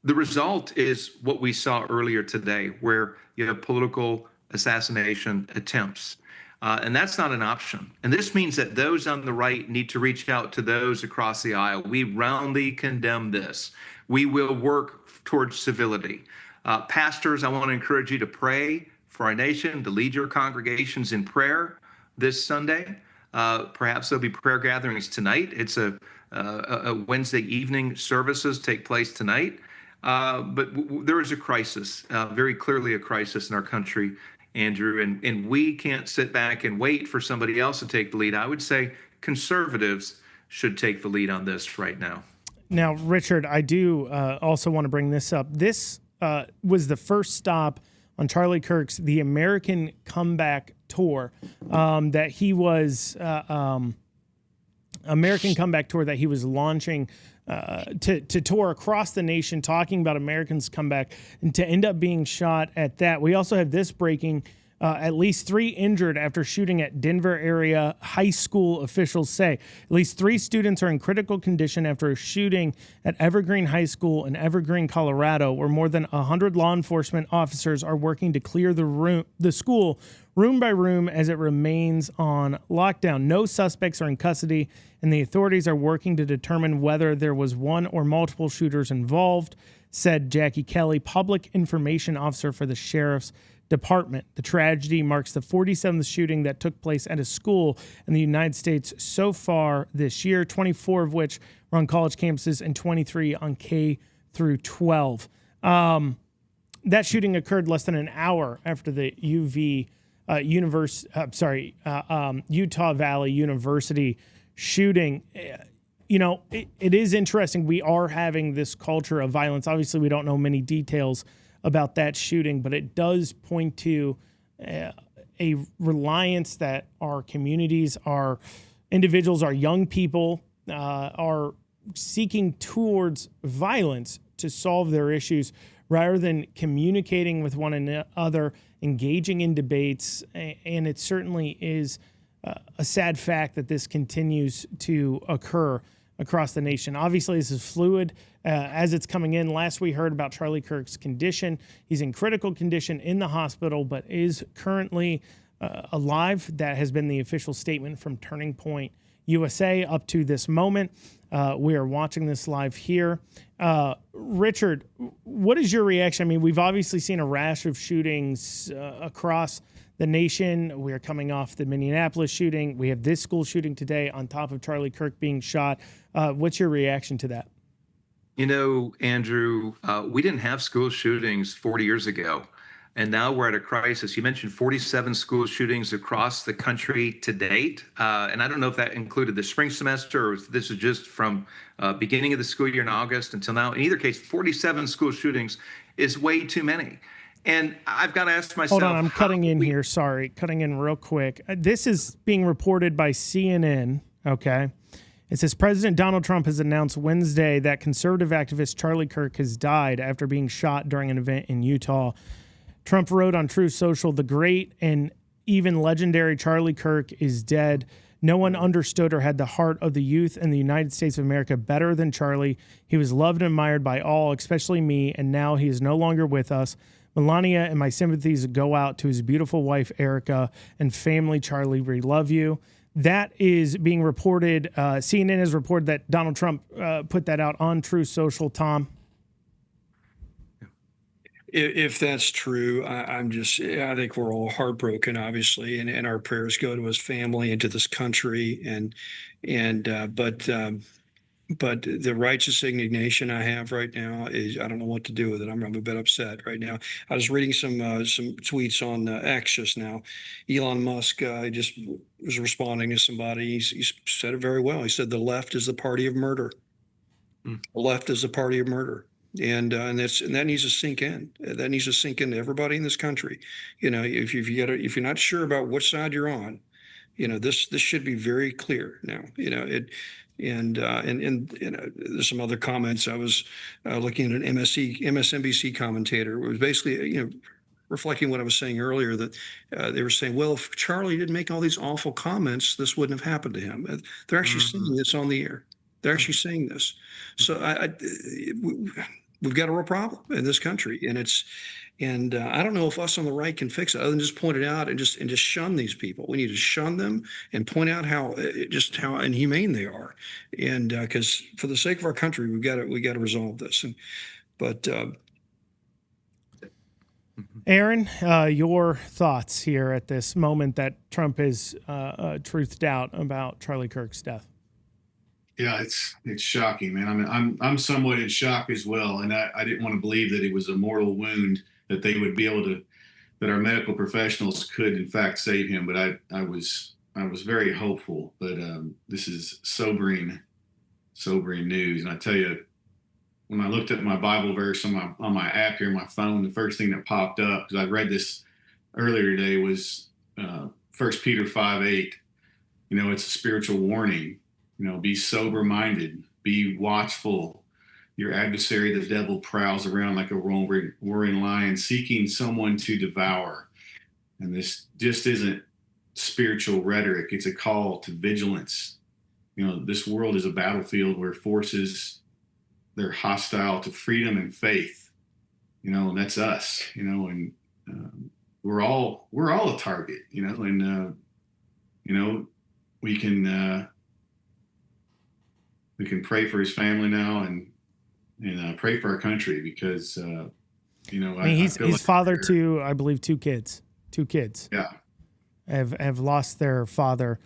the result is what we saw earlier today, where you have political assassination attempts. And that's not an option. And this means that those on the right need to reach out to those across the aisle. We roundly condemn this. We will work towards civility. Pastors, I want to encourage you to pray for our nation, to lead your congregations in prayer this Sunday. Perhaps there'll be prayer gatherings tonight. It's a Wednesday evening services take place tonight. But there is a crisis, very clearly a crisis in our country, Andrew, and we can't sit back and wait for somebody else to take the lead. I would say conservatives should take the lead on this right now. Now, Richard, I do also want to bring this up. This was the first stop on Charlie Kirk's The American Comeback Tour that he was American Comeback Tour that he was launching to tour across the nation, talking about Americans' comeback, and to end up being shot at that. We also have this breaking. At least 3 injured after shooting at Denver area high school, officials say. At least 3 students are in critical condition after a shooting at Evergreen High School in Evergreen, Colorado, where more than 100 law enforcement officers are working to clear the school room by room as it remains on lockdown. No suspects are in custody, and the authorities are working to determine whether there was one or multiple shooters involved, said Jackie Kelly, public information officer for the sheriff's department. The tragedy marks the 47th shooting that took place at a school in the United States so far this year, 24 of which were on college campuses and 23 on K through 12. That shooting occurred less than an hour after the Utah Valley University shooting. You know, it is interesting. We are having this culture of violence. Obviously, we don't know many details about that shooting, but it does point to a reliance that our communities, our individuals, our young people are seeking towards violence to solve their issues rather than communicating with one another, engaging in debates. And it certainly is a sad fact that this continues to occur across the nation. Obviously, this is fluid as it's coming in. Last we heard about Charlie Kirk's condition. He's in critical condition in the hospital, but is currently alive. That has been the official statement from Turning Point USA up to this moment. We are watching this live here. Richard, what is your reaction? I mean, we've obviously seen a rash of shootings across the nation. We are coming off the Minneapolis shooting. We have this school shooting today on top of Charlie Kirk being shot. What's your reaction to that? You know, Andrew, we didn't have school shootings 40 years ago, and now we're at a crisis. You mentioned 47 school shootings across the country to date, and I don't know if that included the spring semester or if this is just from beginning of the school year in August until now. In either case, 47 school shootings is way too many. And I've got to ask myself... Hold on, I'm cutting in here. Sorry, cutting in real quick. This is being reported by CNN, okay? It says President Donald Trump has announced Wednesday that conservative activist Charlie Kirk has died after being shot during an event in Utah. Trump wrote on Truth Social, "The great and even legendary Charlie Kirk is dead. No one understood or had the heart of the youth in the United States of America better than Charlie. He was loved and admired by all, especially me, and now he is no longer with us. Melania and my sympathies go out to his beautiful wife, Erica, and family. Charlie, we love you." That is being reported. CNN has reported that Donald Trump put that out on Truth Social. Tom? If that's true, I think we're all heartbroken, obviously, and our prayers go to his family and to this country. But the righteous indignation I have right now is I don't know what to do with it. I'm a bit upset right now. I was reading some tweets on X just now. Elon Musk just was responding to somebody. He said it very well. He said the left is the party of murder. The left is the party of murder. And that needs to sink in. That needs to sink into everybody in this country. You know, if you're not sure about which side you're on, you know, this should be very clear now. You know it. And there's some other comments. I was looking at an MSNBC commentator. It was basically, reflecting what I was saying earlier, that they were saying, well, if Charlie didn't make all these awful comments, this wouldn't have happened to him. They're actually saying this on the air. They're actually saying this. So we've got a real problem in this country, and I don't know if us on the right can fix it other than just point it out and just shun these people. We need to shun them and point out how inhumane they are, and because for the sake of our country, we got to resolve this. Aaron, your thoughts here at this moment that Trump has truthed out about Charlie Kirk's death? Yeah, it's shocking, man. I mean, I'm somewhat in shock as well, and I didn't want to believe that it was a mortal wound, that they would be able to, that our medical professionals could in fact save him. But I was very hopeful. But this is sobering news. And I tell you, when I looked at my Bible verse on my app here on my phone, the first thing that popped up, because I read this earlier today, was 1 Peter 5:8. You know, it's a spiritual warning. You know, be sober minded, be watchful. Your adversary, the devil, prowls around like a roaring lion, seeking someone to devour. And this just isn't spiritual rhetoric. It's a call to vigilance. You know, this world is a battlefield where forces, they're hostile to freedom and faith. You know, and that's us. You know, and we're all a target. You know, and you know, we can pray for his family now, and pray for our country, because you know, I mean, he's feel like father to, I believe, two kids. Yeah. Have lost their father.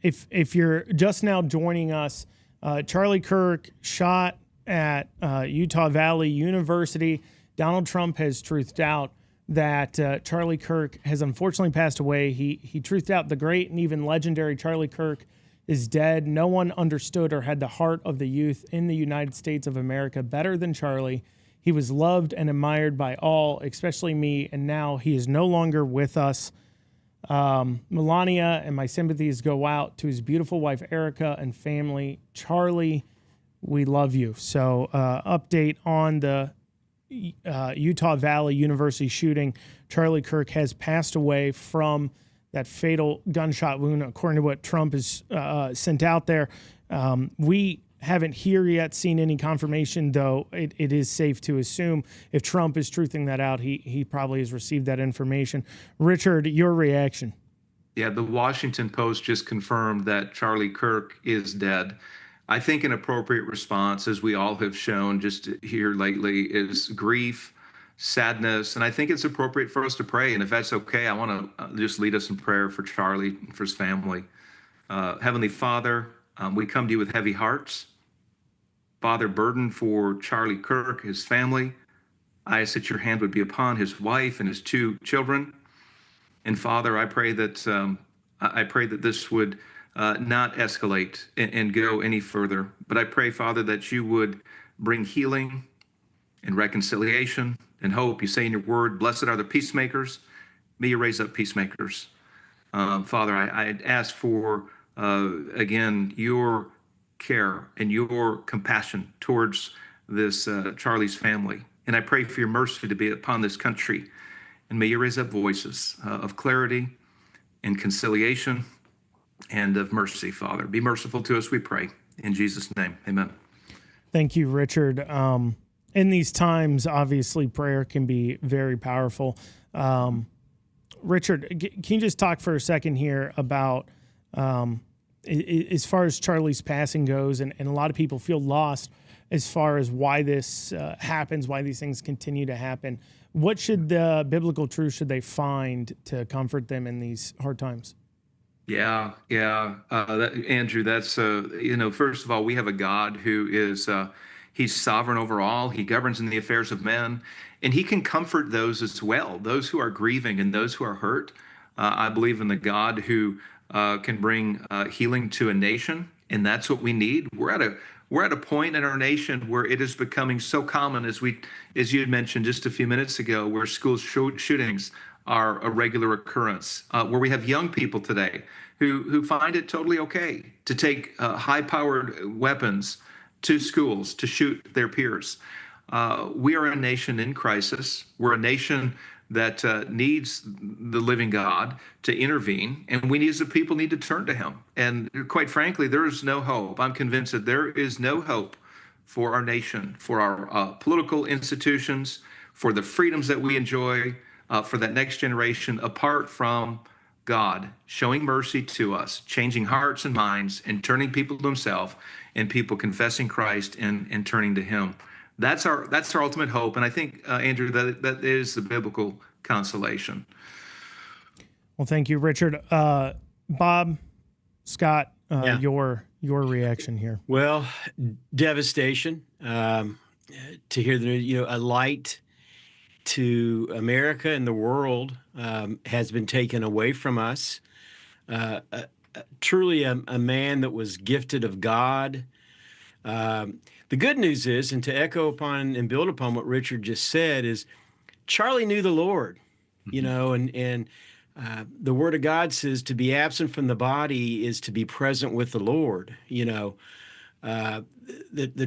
If you're just now joining us, Charlie Kirk shot at Utah Valley University. Donald Trump has truthed out that Charlie Kirk has unfortunately passed away. He truthed out the great and even legendary Charlie Kirk is dead. No one understood or had the heart of the youth in the United States of America better than Charlie. He was loved and admired by all, especially me, and now he is no longer with us. Melania, and my sympathies go out to his beautiful wife, Erica, and family. Charlie, we love you. So update on the Utah Valley University shooting. Charlie Kirk has passed away from that fatal gunshot wound, according to what Trump has sent out there. We haven't here yet seen any confirmation, though it is safe to assume if Trump is truthing that out, he probably has received that information. Richard, your reaction? Yeah, the Washington Post just confirmed that Charlie Kirk is dead. I think an appropriate response, as we all have shown just here lately, is grief, sadness, and I think it's appropriate for us to pray. And if that's okay, I want to just lead us in prayer for Charlie and for his family. Heavenly Father, we come to you with heavy hearts. Father, burden for Charlie Kirk, his family. I ask that your hand would be upon his wife and his two children. And Father, I pray that this would not escalate and go any further. But I pray, Father, that you would bring healing and reconciliation and hope. You say in your word, blessed are the peacemakers. May you raise up peacemakers. Father, I ask for, again, your care and your compassion towards this Charlie's family. And I pray for your mercy to be upon this country. And may you raise up voices of clarity and conciliation and of mercy, Father. Be merciful to us, we pray. In Jesus' name, amen. Thank you, Richard. In these times, obviously, prayer can be very powerful. Richard, can you just talk for a second here about, as far as Charlie's passing goes, and a lot of people feel lost as far as why this happens, why these things continue to happen. What should the biblical truth should they find to comfort them in these hard times? Yeah. Andrew, that's, first of all, we have a God who is, he's sovereign over all. He governs in the affairs of men, and he can comfort those as well, those who are grieving and those who are hurt. I believe in the God who can bring healing to a nation, and that's what we need. We're at a point in our nation where it is becoming so common, as you had mentioned just a few minutes ago, where school shootings are a regular occurrence, where we have young people today who find it totally okay to take high-powered weapons to schools to shoot their peers. We are a nation in crisis. We're a nation that needs the living God to intervene, and we as a people need to turn to him. And quite frankly, there is no hope. I'm convinced that there is no hope for our nation, for our political institutions, for the freedoms that we enjoy, for that next generation, apart from God showing mercy to us, changing hearts and minds, and turning people to himself, and people confessing Christ and turning to him. that's our ultimate hope. And I think, Andrew, that is the biblical consolation. Well, thank you, Richard. Bob, Scott, Yeah. your reaction here. Well, devastation. To hear a light to America and the world has been taken away from us. Truly a man that was gifted of God. The good news is, and to echo upon and build upon what Richard just said, is Charlie knew the Lord, and the Word of God says to be absent from the body is to be present with the Lord. The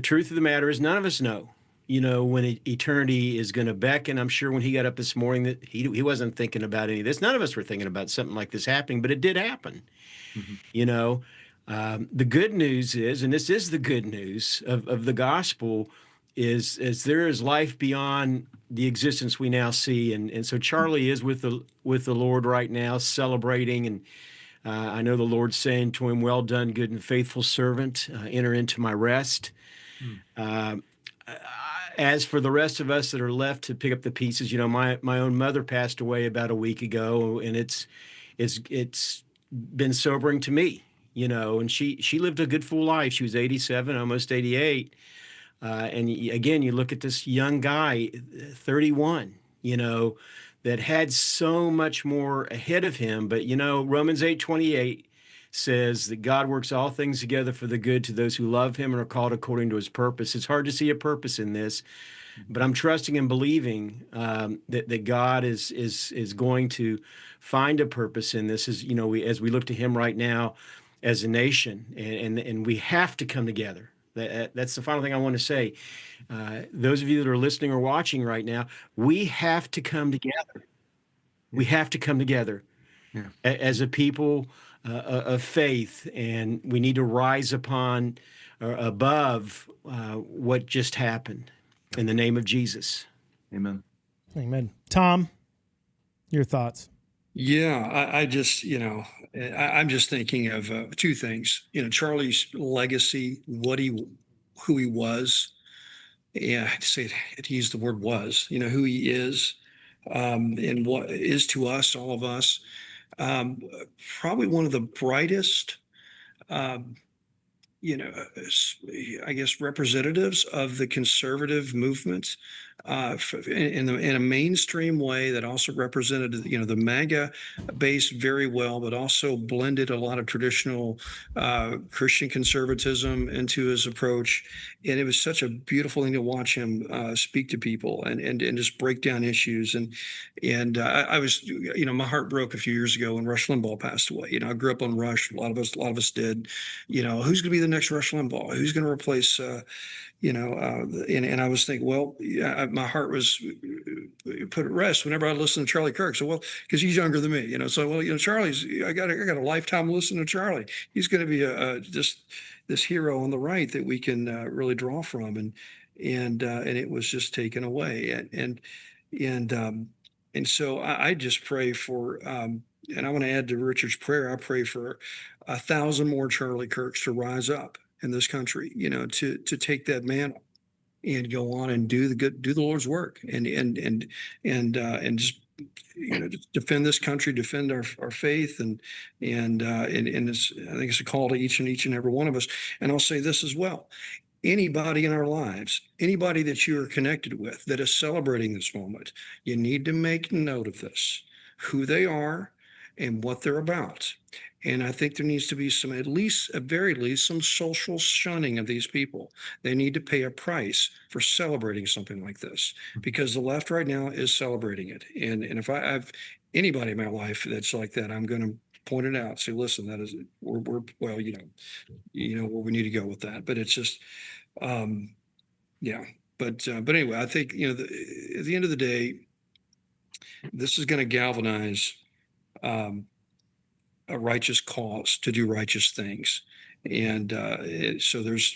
truth of the matter is none of us know, when eternity is going to beckon. I'm sure when he got up this morning that he wasn't thinking about any of this. None of us were thinking about something like this happening, but it did happen. The good news is, and this is the good news of the gospel, is there is life beyond the existence we now see. And so Charlie is with the Lord right now, celebrating. And I know the Lord's saying to him, "Well done, good and faithful servant, enter into my rest." As for the rest of us that are left to pick up the pieces, my own mother passed away about a week ago, and it's been sobering to me, and she lived a good full life. She was 87, almost 88. And again, you look at this young guy, 31, that had so much more ahead of him. But, Romans 8:28 says that God works all things together for the good to those who love him and are called according to his purpose. It's hard to see a purpose in this, but I'm trusting and believing that God is going to find a purpose in this, as we look to him right now as a nation, and we have to come together. That's the final thing I want to say. Those of you that are listening or watching right now, we have to come together. We have to come together as a people of faith, and we need to rise upon or above what just happened in the name of Jesus. Amen. Amen. Tom, your thoughts? Yeah, I just, I'm just thinking of two things. Charlie's legacy, who he was. Yeah, I'd say to use the word was. Who he is, and what is to us, all of us. Probably one of the brightest, um, I guess representatives of the conservative movement, in a mainstream way that also represented, the MAGA base very well, but also blended a lot of traditional Christian conservatism into his approach. And it was such a beautiful thing to watch him speak to people and just break down issues. And I was, my heart broke a few years ago when Rush Limbaugh passed away. I grew up on Rush. A lot of us did. Who's going to be the next Rush Limbaugh? Who's going to replace? And I was thinking, well, yeah, my heart was put at rest whenever I listened to Charlie Kirk. So, well, because he's younger than me, So, well, Charlie's. I got a lifetime listening to Charlie. He's going to be just this hero on the right that we can really draw from, and it was just taken away, and so I just pray for. And I want to add to Richard's prayer. I pray for 1,000 more Charlie Kirks to rise up in this country, to take that mantle and go on and do the Lord's work, and just just defend this country, defend our faith, and it's, I think it's a call to each and every one of us. And I'll say this as well: anybody in our lives, anybody that you are connected with that is celebrating this moment, you need to make note of this, who they are and what they're about. And I think there needs to be at very least, some social shunning of these people. They need to pay a price for celebrating something like this, because the left right now is celebrating it. And if I have anybody in my life that's like that, I'm going to point it out. Say, listen, that is, we're well, where we need to go with that. But it's just, yeah. But anyway, I think at the end of the day, this is going to galvanize a righteous cause to do righteous things. And so there's,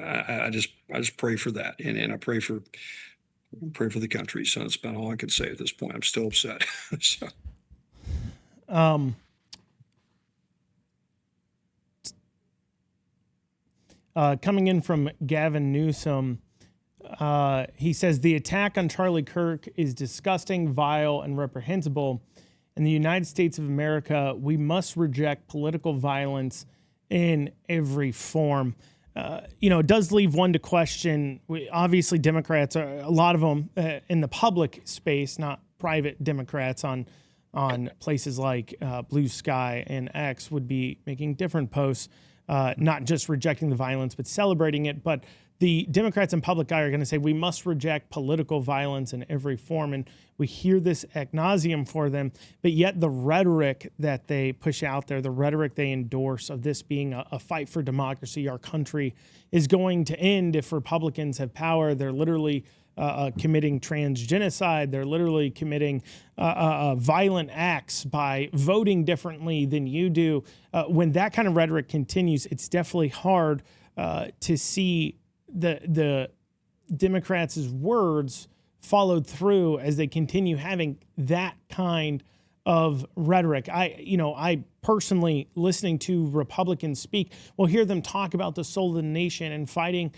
I just pray for that. And I pray for the country. So that's about all I can say at this point. I'm still upset. So. Coming in from Gavin Newsom, He says the attack on Charlie Kirk is disgusting, vile, and reprehensible. In the United States of America, we must reject political violence in every form. It does leave one to question. Obviously, Democrats are a lot of them in the public space, not private Democrats on places like Blue Sky and X would be making different posts, not just rejecting the violence, but celebrating it. But the Democrats in public eye are going to say we must reject political violence in every form. And we hear this ad nauseum for them, but yet the rhetoric that they push out there, the rhetoric they endorse of this being a fight for democracy, our country is going to end if Republicans have power. They're literally committing transgenocide. They're literally committing violent acts by voting differently than you do. When that kind of rhetoric continues, it's definitely hard to see the Democrats' words followed through as they continue having that kind of rhetoric. I personally, listening to Republicans speak, will hear them talk about the soul of the nation and fighting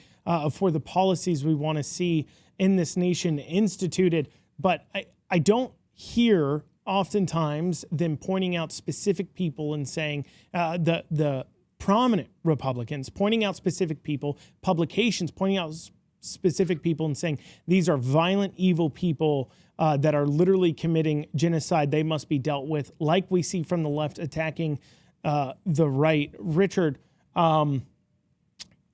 for the policies we want to see in this nation instituted. But I don't hear oftentimes them pointing out specific people and saying the prominent Republicans pointing out specific people, publications pointing out specific people and saying these are violent, evil people that are literally committing genocide. They must be dealt with, like we see from the left attacking the right. Richard, do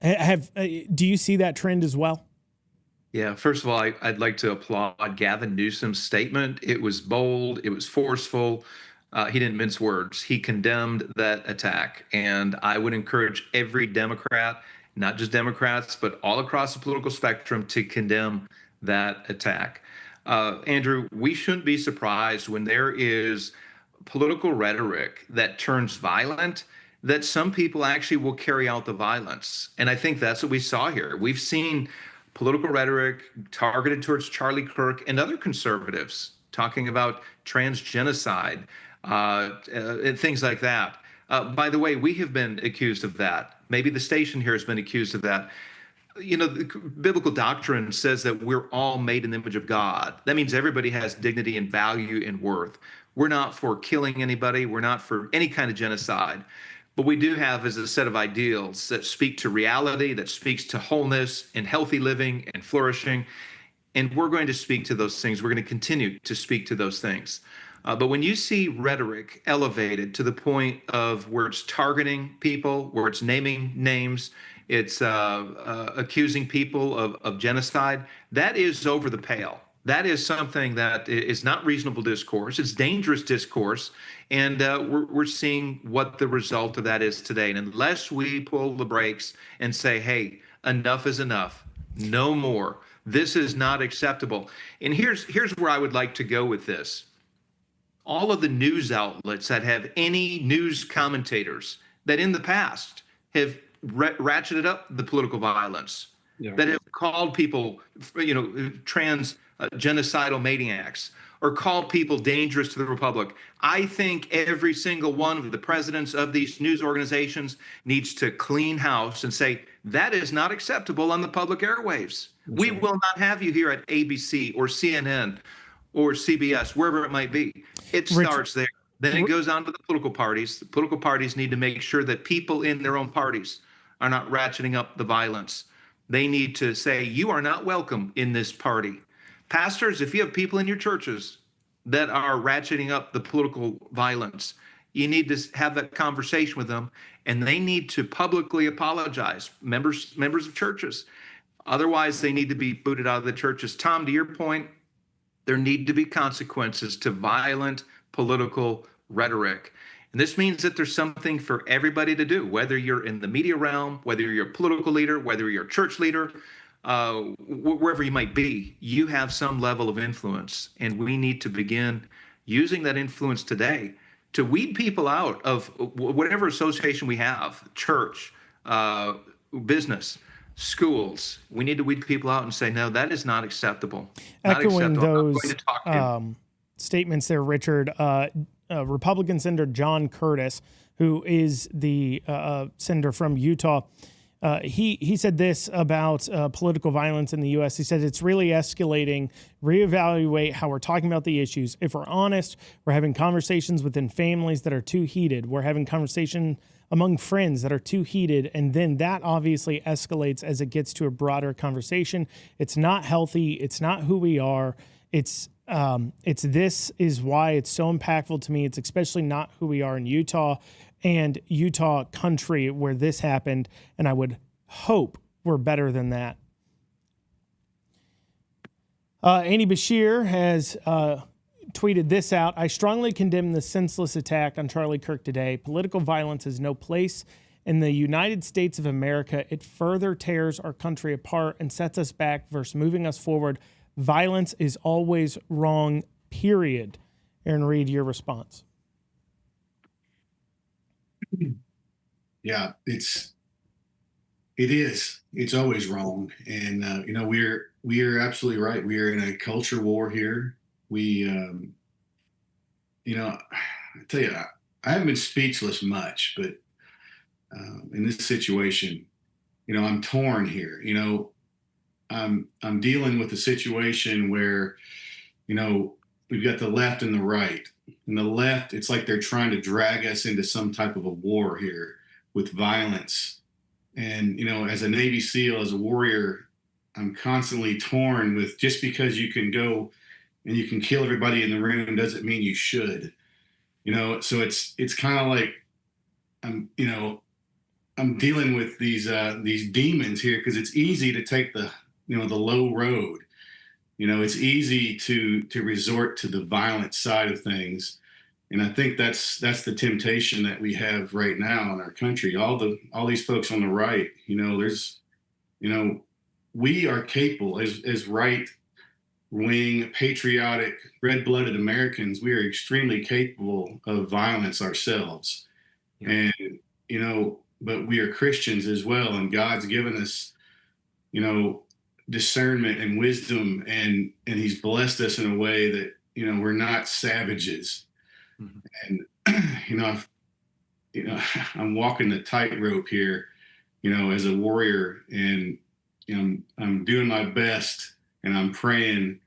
you see that trend as well? Yeah, first of all, I'd like to applaud Gavin Newsom's statement. It was bold, it was forceful. He didn't mince words. He condemned that attack. And I would encourage every Democrat, not just Democrats, but all across the political spectrum to condemn that attack. Andrew, we shouldn't be surprised when there is political rhetoric that turns violent, that some people actually will carry out the violence. And I think that's what we saw here. We've seen political rhetoric targeted towards Charlie Kirk and other conservatives talking about transgenocide, and things like that. By the way, we have been accused of that. Maybe the station here has been accused of that. The biblical doctrine says that we're all made in the image of God. That means everybody has dignity and value and worth. We're not for killing anybody. We're not for any kind of genocide. But we do have is a set of ideals that speak to reality, that speaks to wholeness and healthy living and flourishing. And we're going to speak to those things. We're going to continue to speak to those things. But when you see rhetoric elevated to the point of where it's targeting people, where it's naming names, it's accusing people of genocide, that is over the pale. That is something that is not reasonable discourse. It's dangerous discourse. And we're seeing what the result of that is today. And unless we pull the brakes and say, hey, enough is enough, no more, this is not acceptable. And here's where I would like to go with this. All of the news outlets that have any news commentators that in the past have ratcheted up the political violence, that have called people, trans genocidal maniacs, or called people dangerous to the republic. I think every single one of the presidents of these news organizations needs to clean house and say, that is not acceptable on the public airwaves. We will not have you here at ABC or CNN or CBS, wherever it might be. It starts there. Then it goes on to the political parties. The political parties need to make sure that people in their own parties are not ratcheting up the violence. They need to say, you are not welcome in this party. Pastors, if you have people in your churches that are ratcheting up the political violence, you need to have that conversation with them, and they need to publicly apologize, members of churches. Otherwise, they need to be booted out of the churches. Tom, to your point, there need to be consequences to violent political rhetoric. And this means that there's something for everybody to do, whether you're in the media realm, whether you're a political leader, whether you're a church leader, wherever you might be, you have some level of influence. And we need to begin using that influence today to weed people out of whatever association we have, church, business, schools. We need to weed people out and say, no, that is not acceptable. Echoing those statements there, Richard, Republican Senator John Curtis, who is the senator from Utah, He said this about political violence in the U.S. He said it's really escalating. Reevaluate how we're talking about the issues. If we're honest, we're having conversations within families that are too heated. We're having conversation among friends that are too heated, and then that obviously escalates as it gets to a broader conversation. It's not healthy. It's not who we are. It's this is why it's so impactful to me. It's especially not who we are in Utah and Utah country where this happened, and I would hope we're better than that. Andy Bashir has tweeted this out. I strongly condemn the senseless attack on Charlie Kirk today. Political violence has no place in the United States of America. It further tears our country apart and sets us back versus moving us forward. Violence is always wrong, period. Aaron Reed, your response. Yeah, it is. It's always wrong. And, we are absolutely right. We are in a culture war here. I tell you, I haven't been speechless much, but in this situation, I'm torn here. I'm dealing with a situation where, we've got the left and the right. And the left, it's like they're trying to drag us into some type of a war here with violence. And, as a Navy SEAL, as a warrior, I'm constantly torn with just because you can go and you can kill everybody in the room doesn't mean you should. So it's kind of like I'm dealing with these demons here because it's easy to take the low road. It's easy to resort to the violent side of things. And I think that's the temptation that we have right now in our country. All these folks on the right, we are capable as right wing, patriotic, red blooded Americans. We are extremely capable of violence ourselves. Yeah. And, but we are Christians as well. And God's given us, discernment and wisdom, and he's blessed us in a way that, we're not savages. Mm-hmm. And, I'm walking the tightrope here, as a warrior, and, I'm doing my best, and I'm praying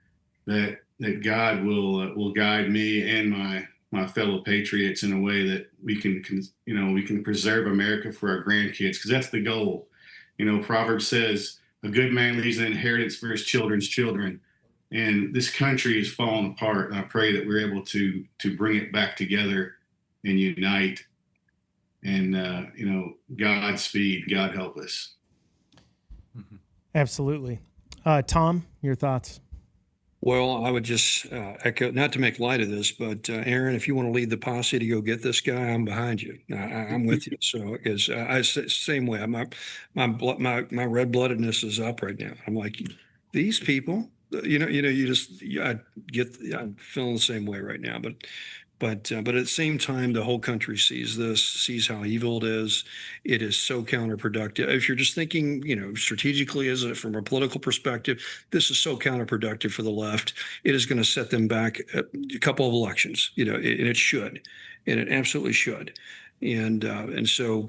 that God will guide me and my fellow patriots in a way that we can preserve America for our grandkids, because that's the goal. Proverbs says a good man leaves an inheritance for his children's children, and this country is falling apart. And I pray that we're able to bring it back together and unite. And Godspeed. God help us. Absolutely. Tom, your thoughts? Well, I would just echo, not to make light of this, but Aaron, if you want to lead the posse to go get this guy, I'm behind you. I'm with you. So, same way. My red bloodedness is up right now. I'm like, these people, I'm feeling the same way right now. But at the same time, the whole country sees how evil it is. It is so counterproductive. If you're just thinking, strategically from a political perspective, this is so counterproductive for the left. It is going to set them back a couple of elections, and it should, and it absolutely should. And so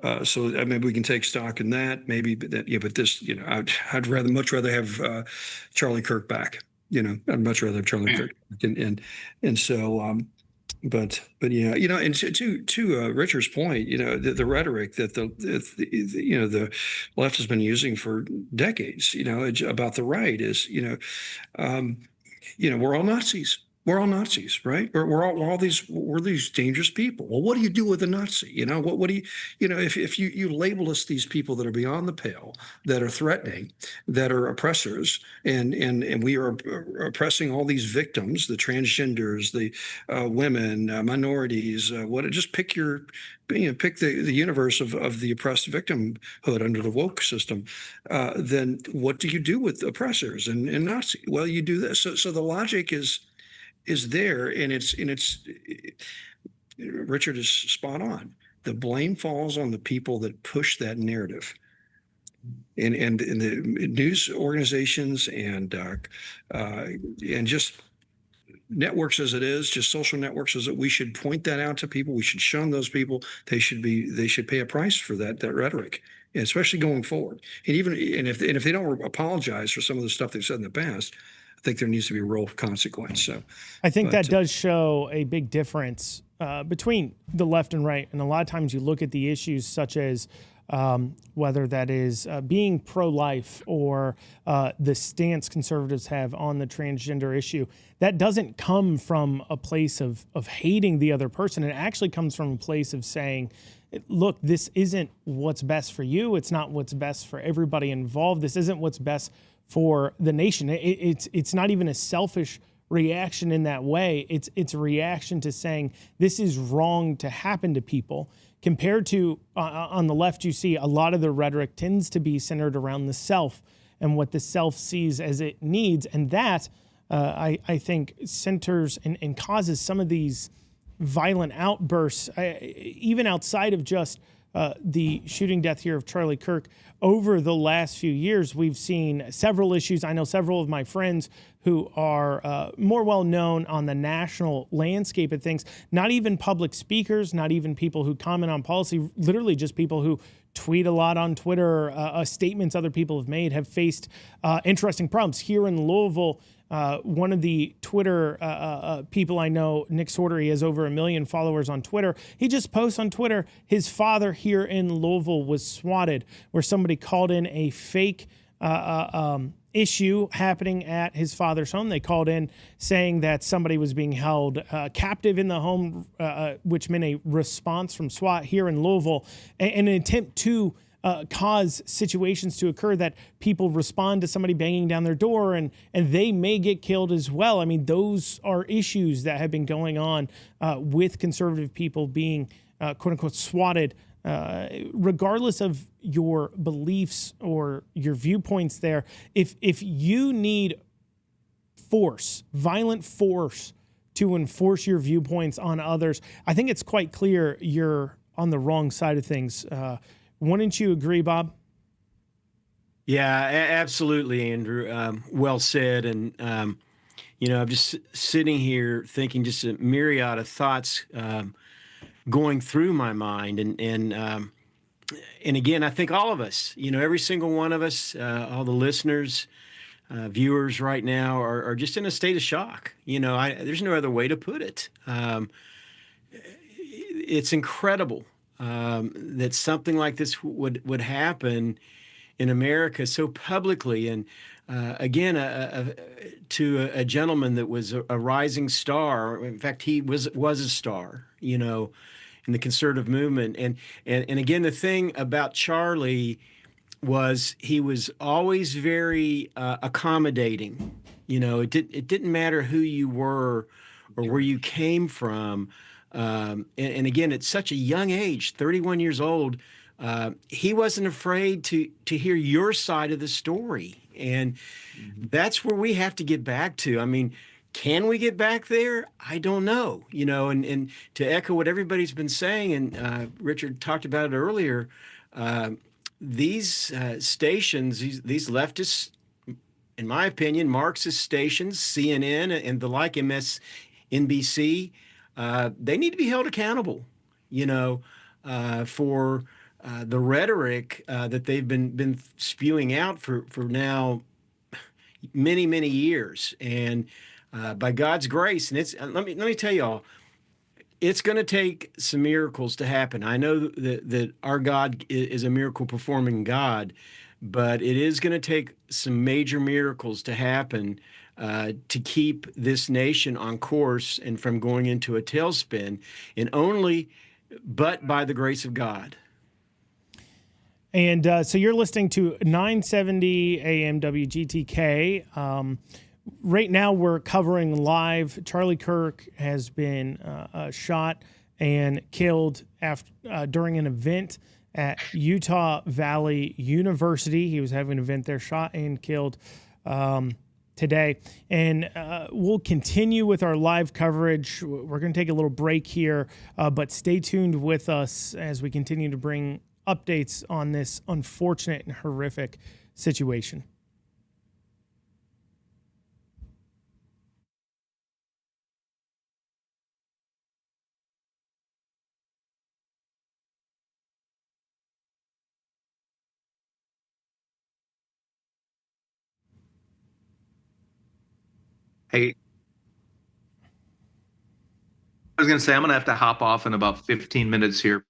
maybe we can take stock in that. Maybe that, but this, I'd much rather have Charlie Kirk back. I'd much rather have Charlie Kirk, and so, but yeah, and to Richard's point, the rhetoric that the left has been using for decades, about the right is, we're all Nazis. We're all Nazis, right? We're these dangerous people. Well, what do you do with a Nazi? What do you, if you label us these people that are beyond the pale, that are threatening, that are oppressors, and we are oppressing all these victims, the transgenders, the women, minorities, just pick pick the universe of the oppressed victimhood under the woke system. Then what do you do with oppressors and Nazi? Well, you do this. So the logic is there, and Richard is spot on. The blame falls on the people that push that narrative, and the news organizations and just networks as it is, just social networks as it, we should point that out to people. We should shun those people. They should pay a price for that rhetoric, especially going forward. And if they don't apologize for some of the stuff they've said in the past, I think there needs to be a real consequence. So I think that does show a big difference between the left and right. And a lot of times you look at the issues such as whether that is being pro-life or the stance conservatives have on the transgender issue, that doesn't come from a place of hating the other person. It actually comes from a place of saying, look, this isn't what's best for you. It's not what's best for everybody involved. This isn't what's best for the nation. It's not even a selfish reaction in that way. It's a reaction to saying this is wrong to happen to people. Compared to on the left, you see a lot of the rhetoric tends to be centered around the self and what the self sees as it needs. And that, I think, centers and causes some of these violent outbursts, even outside of just the shooting death here of Charlie Kirk. Over the last few years, we've seen several issues. I know several of my friends who are more well known on the national landscape of things, not even public speakers, not even people who comment on policy, literally just people who tweet a lot on Twitter, statements other people have made, have faced interesting problems. Here in Louisville, one of the Twitter people I know, Nick Sorter, he has over 1 million followers on Twitter. He just posts on Twitter, his father here in Louisville was swatted, where somebody called in a fake issue happening at his father's home. They called in saying that somebody was being held captive in the home, which meant a response from SWAT here in Louisville, in an attempt to cause situations to occur that people respond to somebody banging down their door and they may get killed as well. I mean, those are issues that have been going on with conservative people being quote unquote swatted. Regardless of your beliefs or your viewpoints there, if you need force, violent force to enforce your viewpoints on others, I think it's quite clear you're on the wrong side of things. Wouldn't you agree, Bob? Yeah, absolutely, Andrew. Well said. And, I'm just sitting here thinking just a myriad of thoughts going through my mind. And again, I think all of us, every single one of us, all the listeners, viewers right now are just in a state of shock. There's no other way to put it. It's incredible that something like this would happen in America so publicly. And again, to a gentleman that was a rising star. In fact, he was a star, in the conservative movement. And again, the thing about Charlie was he was always very accommodating. It didn't matter who you were or where you came from. And again, at such a young age, 31 years old, he wasn't afraid to hear your side of the story. And that's where we have to get back to. I mean, can we get back there? I don't know. And to echo what everybody's been saying, and Richard talked about it earlier, these stations, these leftist, in my opinion, Marxist stations, CNN and the like, MSNBC, they need to be held accountable, for the rhetoric that they've been spewing out for now many, many years. And by God's grace, and let me tell y'all, it's going to take some miracles to happen. I know that our God is a miracle performing God, but it is going to take some major miracles to happen to keep this nation on course and from going into a tailspin, and but by the grace of God. And so you're listening to 970 AM WGTK. Right now we're covering live. Charlie Kirk has been shot and killed during an event at Utah Valley University. He was having an event there, shot and killed today. And we'll continue with our live coverage. We're going to take a little break here, but stay tuned with us as we continue to bring updates on this unfortunate and horrific situation. Hey, I was going to say, I'm going to have to hop off in about 15 minutes here.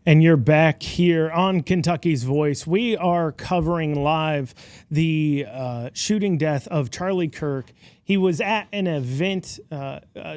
And you're back here on Kentucky's Voice. We are covering live the shooting death of Charlie Kirk. He was at an event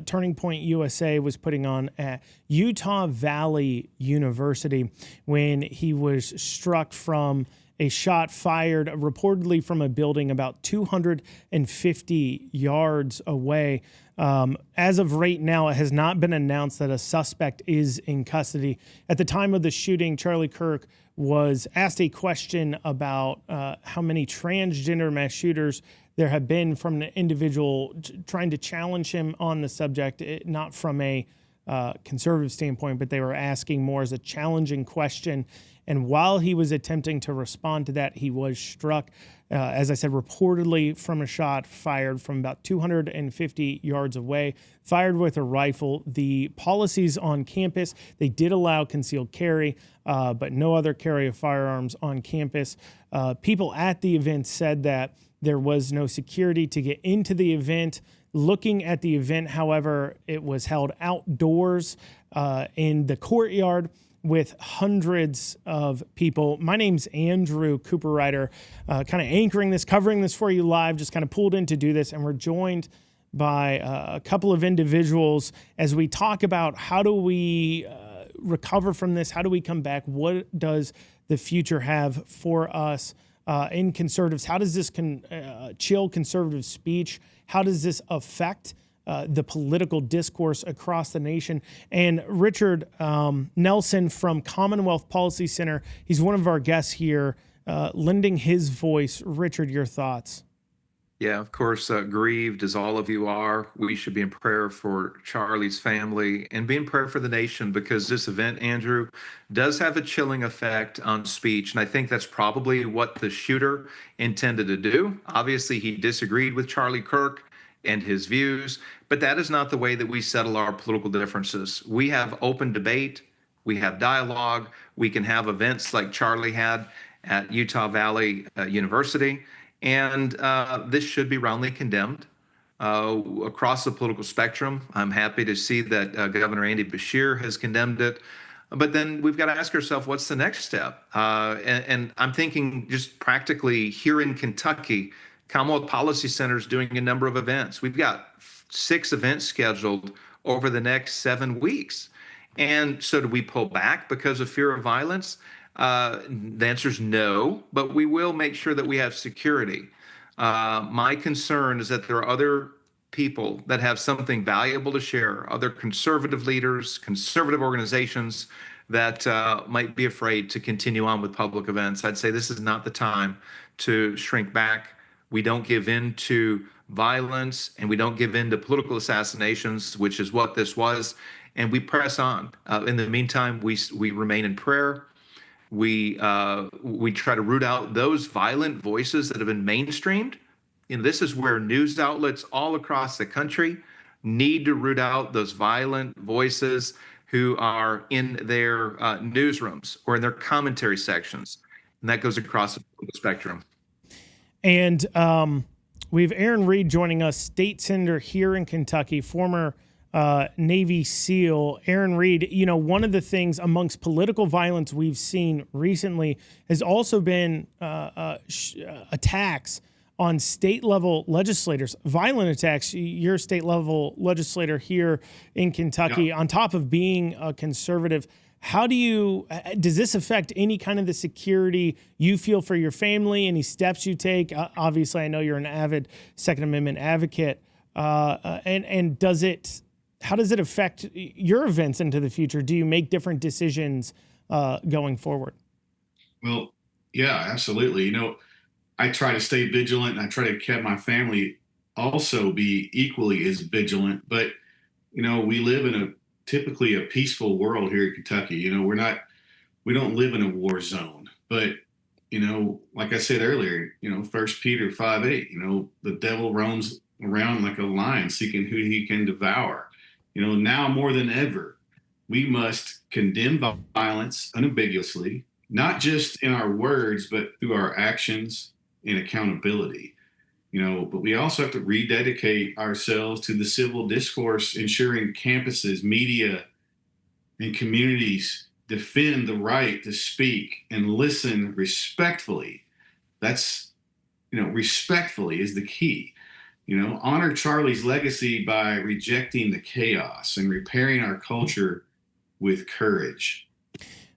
Turning Point USA was putting on at Utah Valley University when he was struck from a shot fired reportedly from a building about 250 yards away. As of right now, it has not been announced that a suspect is in custody. At the time of the shooting, Charlie Kirk was asked a question about how many transgender mass shooters there have been from an individual trying to challenge him on the subject, not from a conservative standpoint, but they were asking more as a challenging question. And while he was attempting to respond to that, he was struck, as I said, reportedly from a shot fired from about 250 yards away, fired with a rifle. The policies on campus, they did allow concealed carry, but no other carry of firearms on campus. People at the event said that there was no security to get into the event. Looking at the event, however, it was held outdoors in the courtyard with hundreds of people. My name's Andrew Cooper-Ryder, kind of anchoring this, covering this for you live, just kind of pulled in to do this. And we're joined by a couple of individuals as we talk about how do we recover from this? How do we come back? What does the future have for us in conservatives? How does this chill conservative speech? How does this affect the political discourse across the nation? And Richard Nelson from Commonwealth Policy Center, he's one of our guests here, lending his voice. Richard, your thoughts? Yeah, of course, grieved as all of you are. We should be in prayer for Charlie's family and be in prayer for the nation, because this event, Andrew, does have a chilling effect on speech. And I think that's probably what the shooter intended to do. Obviously, he disagreed with Charlie Kirk and his views, but that is not the way that we settle our political differences. We have open debate, we have dialogue, we can have events like Charlie had at Utah Valley University, and this should be roundly condemned across the political spectrum. I'm happy to see that Governor Andy Beshear has condemned it. But then we've got to ask ourselves, what's the next step? And I'm thinking just practically here in Kentucky, Commonwealth Policy Center is doing a number of events. We've got 6 events scheduled over the next 7 weeks. And so do we pull back because of fear of violence? The answer is no, but we will make sure that we have security. My concern is that there are other people that have something valuable to share, other conservative leaders, conservative organizations that might be afraid to continue on with public events. I'd say this is not the time to shrink back. We don't give in to violence, and we don't give in to political assassinations, which is what this was, and we press on. In the meantime, we remain in prayer. We try to root out those violent voices that have been mainstreamed. And this is where news outlets all across the country need to root out those violent voices who are in their newsrooms or in their commentary sections. And that goes across the political spectrum. And we have Aaron Reed joining us, state senator here in Kentucky, former Navy SEAL. Aaron Reed, you know, one of the things amongst political violence we've seen recently has also been attacks on state level legislators, violent attacks. You're a state level legislator here in Kentucky, on top of being a conservative. How does this affect any kind of the security you feel for your family, any steps you take? Obviously, I know you're an avid Second Amendment advocate. And how does it affect your events into the future? Do you make different decisions going forward? Well, yeah, absolutely. You know, I try to stay vigilant, and I try to have my family also be equally as vigilant. But, you know, we live in typically a peaceful world here in Kentucky. You know, we don't live in a war zone, but, you know, like I said earlier, you know, 1 Peter 5:8, you know, the devil roams around like a lion seeking who he can devour. You know, now more than ever, we must condemn violence unambiguously, not just in our words, but through our actions and accountability. You know, but we also have to rededicate ourselves to the civil discourse, ensuring campuses, media, and communities defend the right to speak and listen respectfully. That's, you know, respectfully is the key. You know, honor Charlie's legacy by rejecting the chaos and repairing our culture with courage.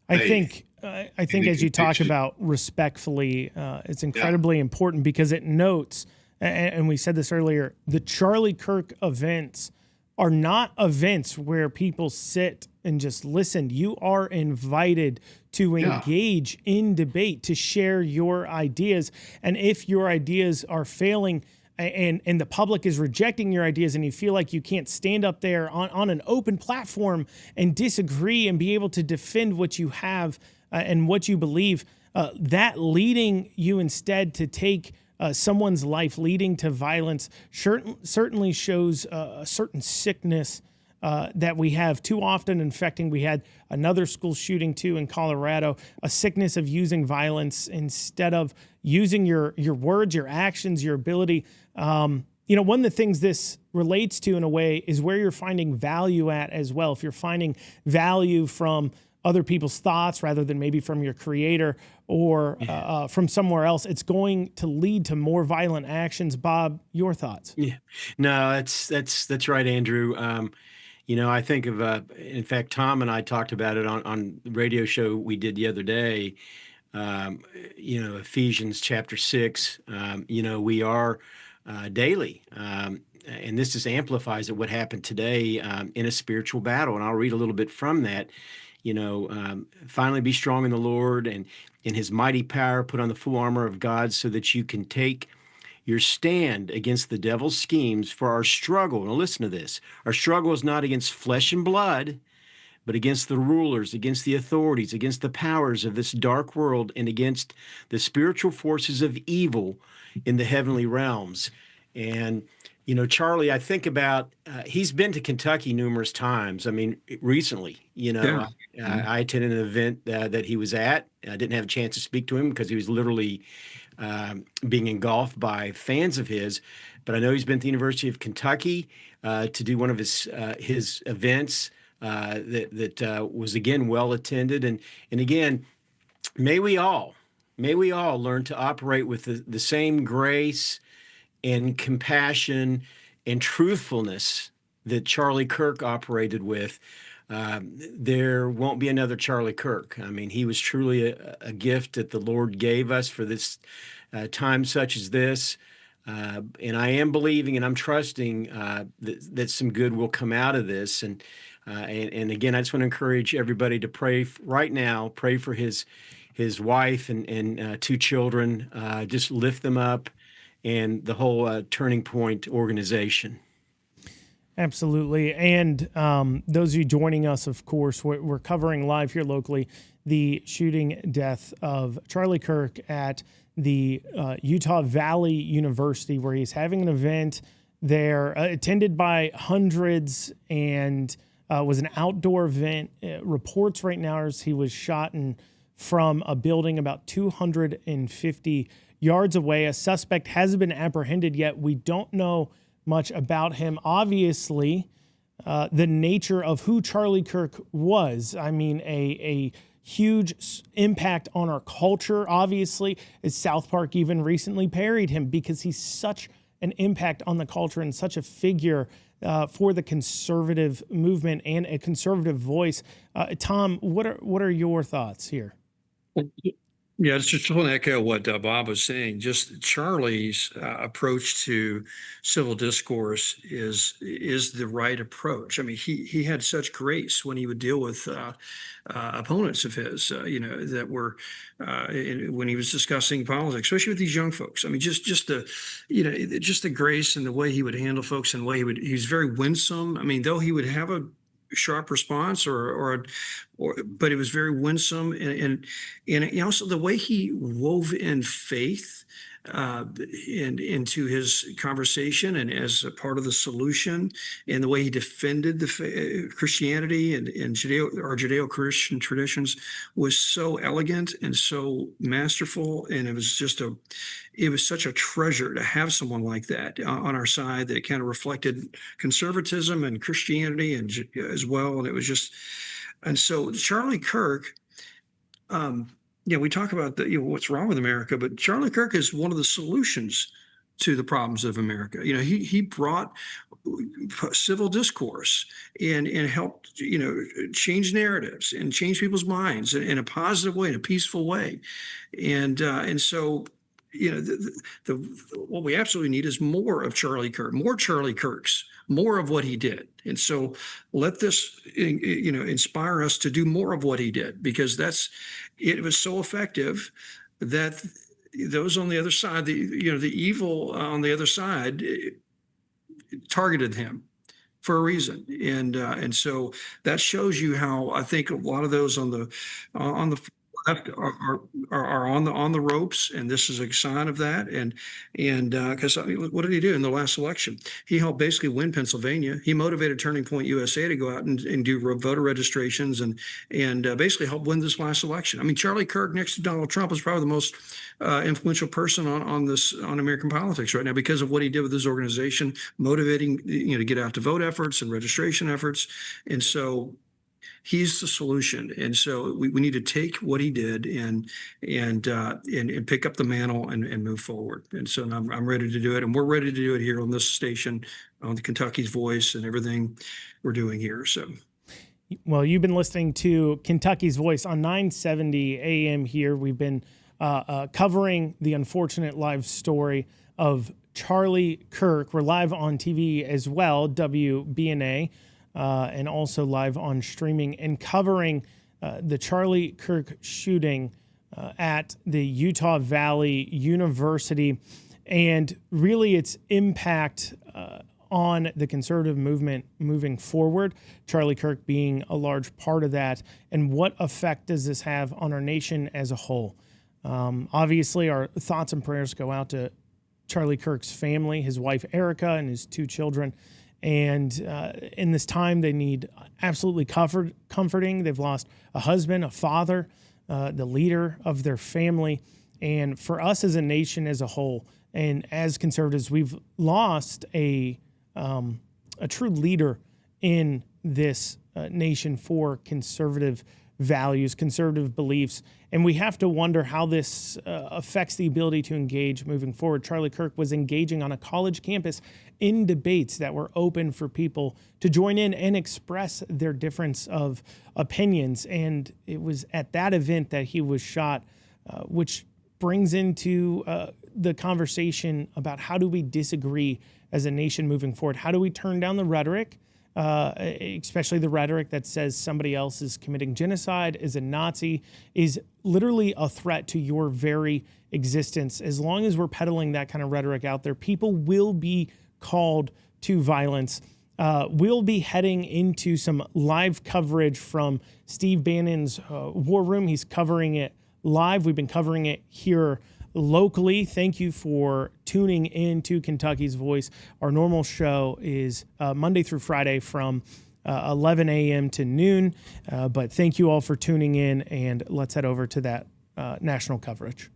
I think as you talk about respectfully, it's incredibly important because it notes, and we said this earlier, the Charlie Kirk events are not events where people sit and just listen. You are invited to engage in debate, to share your ideas. And if your ideas are failing, and the public is rejecting your ideas, and you feel like you can't stand up there on an open platform and disagree and be able to defend what you have and what you believe, that leading you instead to take someone's life, leading to violence, certainly shows a certain sickness that we have too often infecting. We had another school shooting too in Colorado, a sickness of using violence instead of using your words, your actions, your ability. One of the things this relates to in a way is where you're finding value at as well. If you're finding value from other people's thoughts rather than maybe from your creator or from somewhere else, it's going to lead to more violent actions. Bob, your thoughts? Yeah, no, that's right, Andrew. I think of, in fact, Tom and I talked about it on the radio show we did the other day. Ephesians chapter 6. We are daily, and this just amplifies it, what happened today in a spiritual battle. And I'll read a little bit from that. Finally be strong in the Lord and in his mighty power, put on the full armor of God so that you can take your stand against the devil's schemes. For our struggle, now listen to this, our struggle is not against flesh and blood, but against the rulers, against the authorities, against the powers of this dark world, and against the spiritual forces of evil in the heavenly realms. And Charlie, I think about, he's been to Kentucky numerous times. I mean, recently, I attended an event that he was at. I didn't have a chance to speak to him because he was literally being engulfed by fans of his. But I know he's been to the University of Kentucky to do one of his events that was, again, well attended. And again, may we all learn to operate with the same grace and compassion and truthfulness that Charlie Kirk operated with. There won't be another Charlie Kirk. I mean, he was truly a gift that the Lord gave us for this time such as this. And I am believing and I'm trusting that some good will come out of this. And again, I just want to encourage everybody to pray right now, pray for his wife and 2 children, just lift them up, and the whole Turning Point organization. Absolutely. And those of you joining us, of course, we're covering live here locally the shooting death of Charlie Kirk at the Utah Valley University, where he's having an event there attended by hundreds and was an outdoor event. Reports right now is he was shot from a building about 250 yards away. A suspect hasn't been apprehended yet. We don't know much about him. Obviously, the nature of who Charlie Kirk was. I mean, a huge impact on our culture, obviously, as South Park even recently parodied him because he's such an impact on the culture and such a figure for the conservative movement and a conservative voice. Tom, what are your thoughts here? Yeah, it's just want to echo what Bob was saying. Just Charlie's approach to civil discourse is the right approach. I mean, he had such grace when he would deal with opponents of his, that were when he was discussing politics, especially with these young folks. I mean, just the grace and the way he would handle folks and the way he was very winsome. I mean, though he would have a sharp response but it was very winsome and also the way he wove in faith into his conversation and as a part of the solution, and the way he defended the Christianity and our Judeo-Christian traditions was so elegant and so masterful, and it was such a treasure to have someone like that on our side that kind of reflected conservatism and Christianity and as well, and it was just. And so Charlie Kirk, we talk about what's wrong with America, but Charlie Kirk is one of the solutions to the problems of America. He brought civil discourse and helped change narratives and change people's minds in a positive way, in a peaceful way, and so. What we absolutely need is more of Charlie Kirk, more Charlie Kirks, more of what he did. And so let this, inspire us to do more of what he did, because it was so effective that those on the other side, the evil on the other side, targeted him for a reason, and so that shows you how I think a lot of those on the left are on the ropes, and this is a sign of that. And because I mean, what did he do in the last election? He helped basically win Pennsylvania. He motivated Turning Point USA to go out and do voter registrations and basically help win this last election. I mean, Charlie Kirk next to Donald Trump is probably the most influential person on American politics right now because of what he did with his organization, motivating to get out to vote efforts and registration efforts, and so he's the solution. And so we need to take what he did and pick up the mantle and move forward. And so I'm ready to do it, and we're ready to do it here on this station, on the Kentucky's Voice, and everything we're doing here. So. Well, you've been listening to Kentucky's Voice on 970 AM here. We've been covering the unfortunate live story of Charlie Kirk. We're live on TV as well, WBNA, and also live on streaming and covering the Charlie Kirk shooting at the Utah Valley University and really its impact on the conservative movement moving forward, Charlie Kirk being a large part of that, and what effect does this have on our nation as a whole? Obviously, our thoughts and prayers go out to Charlie Kirk's family, his wife Erica, and his 2 children. And in this time, they need absolutely comforting. They've lost a husband, a father, the leader of their family. And for us as a nation as a whole, and as conservatives, we've lost a true leader in this nation for conservative values, conservative beliefs. And we have to wonder how this affects the ability to engage moving forward. Charlie Kirk was engaging on a college campus in debates that were open for people to join in and express their difference of opinions. And it was at that event that he was shot, which brings into the conversation about how do we disagree as a nation moving forward? How do we turn down the rhetoric, especially the rhetoric that says somebody else is committing genocide, is a Nazi, is literally a threat to your very existence? As long as we're peddling that kind of rhetoric out there, people will be called to violence. We'll be heading into some live coverage from Steve Bannon's War Room. He's covering it live. We've been covering it here locally. Thank you for tuning in to Kentucky's Voice. Our normal show is Monday through Friday from 11 a.m. to noon. But thank you all for tuning in, and let's head over to that national coverage.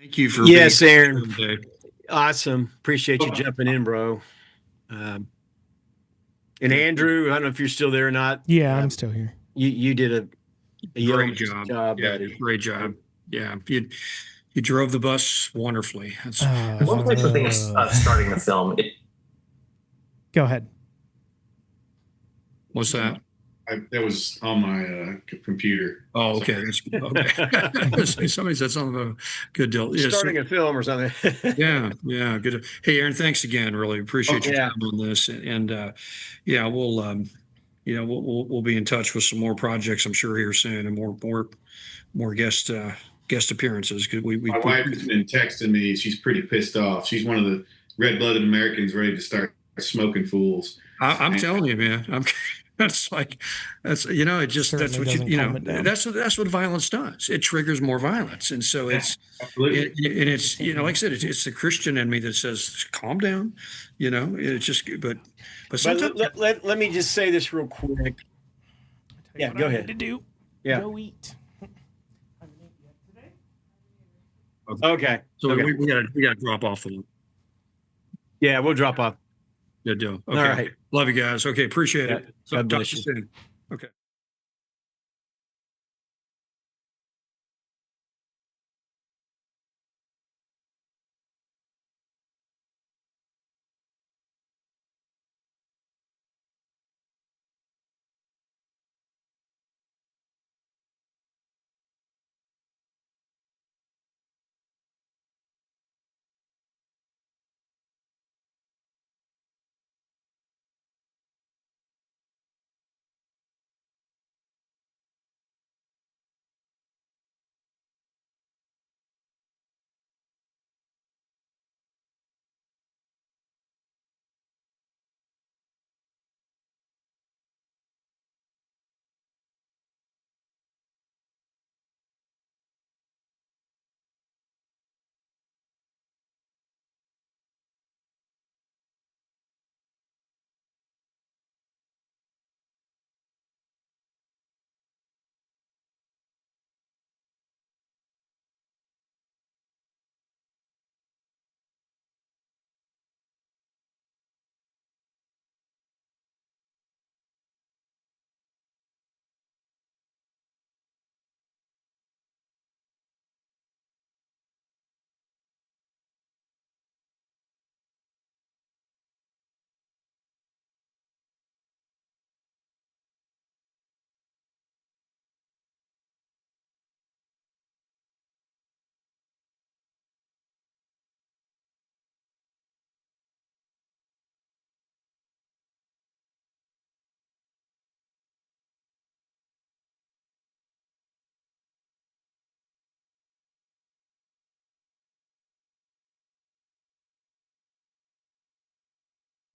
Thank you for Yes, being Aaron. here today. Awesome. Appreciate you jumping in, bro. And Andrew, I don't know if you're still there or not. Yeah, I'm still here. You did a Great yeoman's job. Yeah, buddy. great job. Yeah, you drove the bus wonderfully. That's One place to think of starting the film. Go ahead. What's that? That was on my computer. Oh, okay. That's okay. Somebody said something about a good deal. Yeah, Starting a film or something. yeah, good. Hey, Aaron, thanks again. Really appreciate your time on this. And yeah, we'll be in touch with some more projects, I'm sure, here soon, and more guest appearances, because My wife has been texting me. She's pretty pissed off. She's one of the red-blooded Americans ready to start smoking fools. I'm telling you, man. That's what that's what violence does. It triggers more violence, and so it's like I said, it's the Christian in me that says, "Calm down," It's just, but sometimes. Let me just say this real quick. Yeah, go ahead. To do. Yeah. Go eat. Okay. So okay. we gotta drop off a little. Yeah, we'll drop off. Good deal. Okay. All right. Love you guys. Okay, appreciate it. God Talk bless to you. soon. Okay.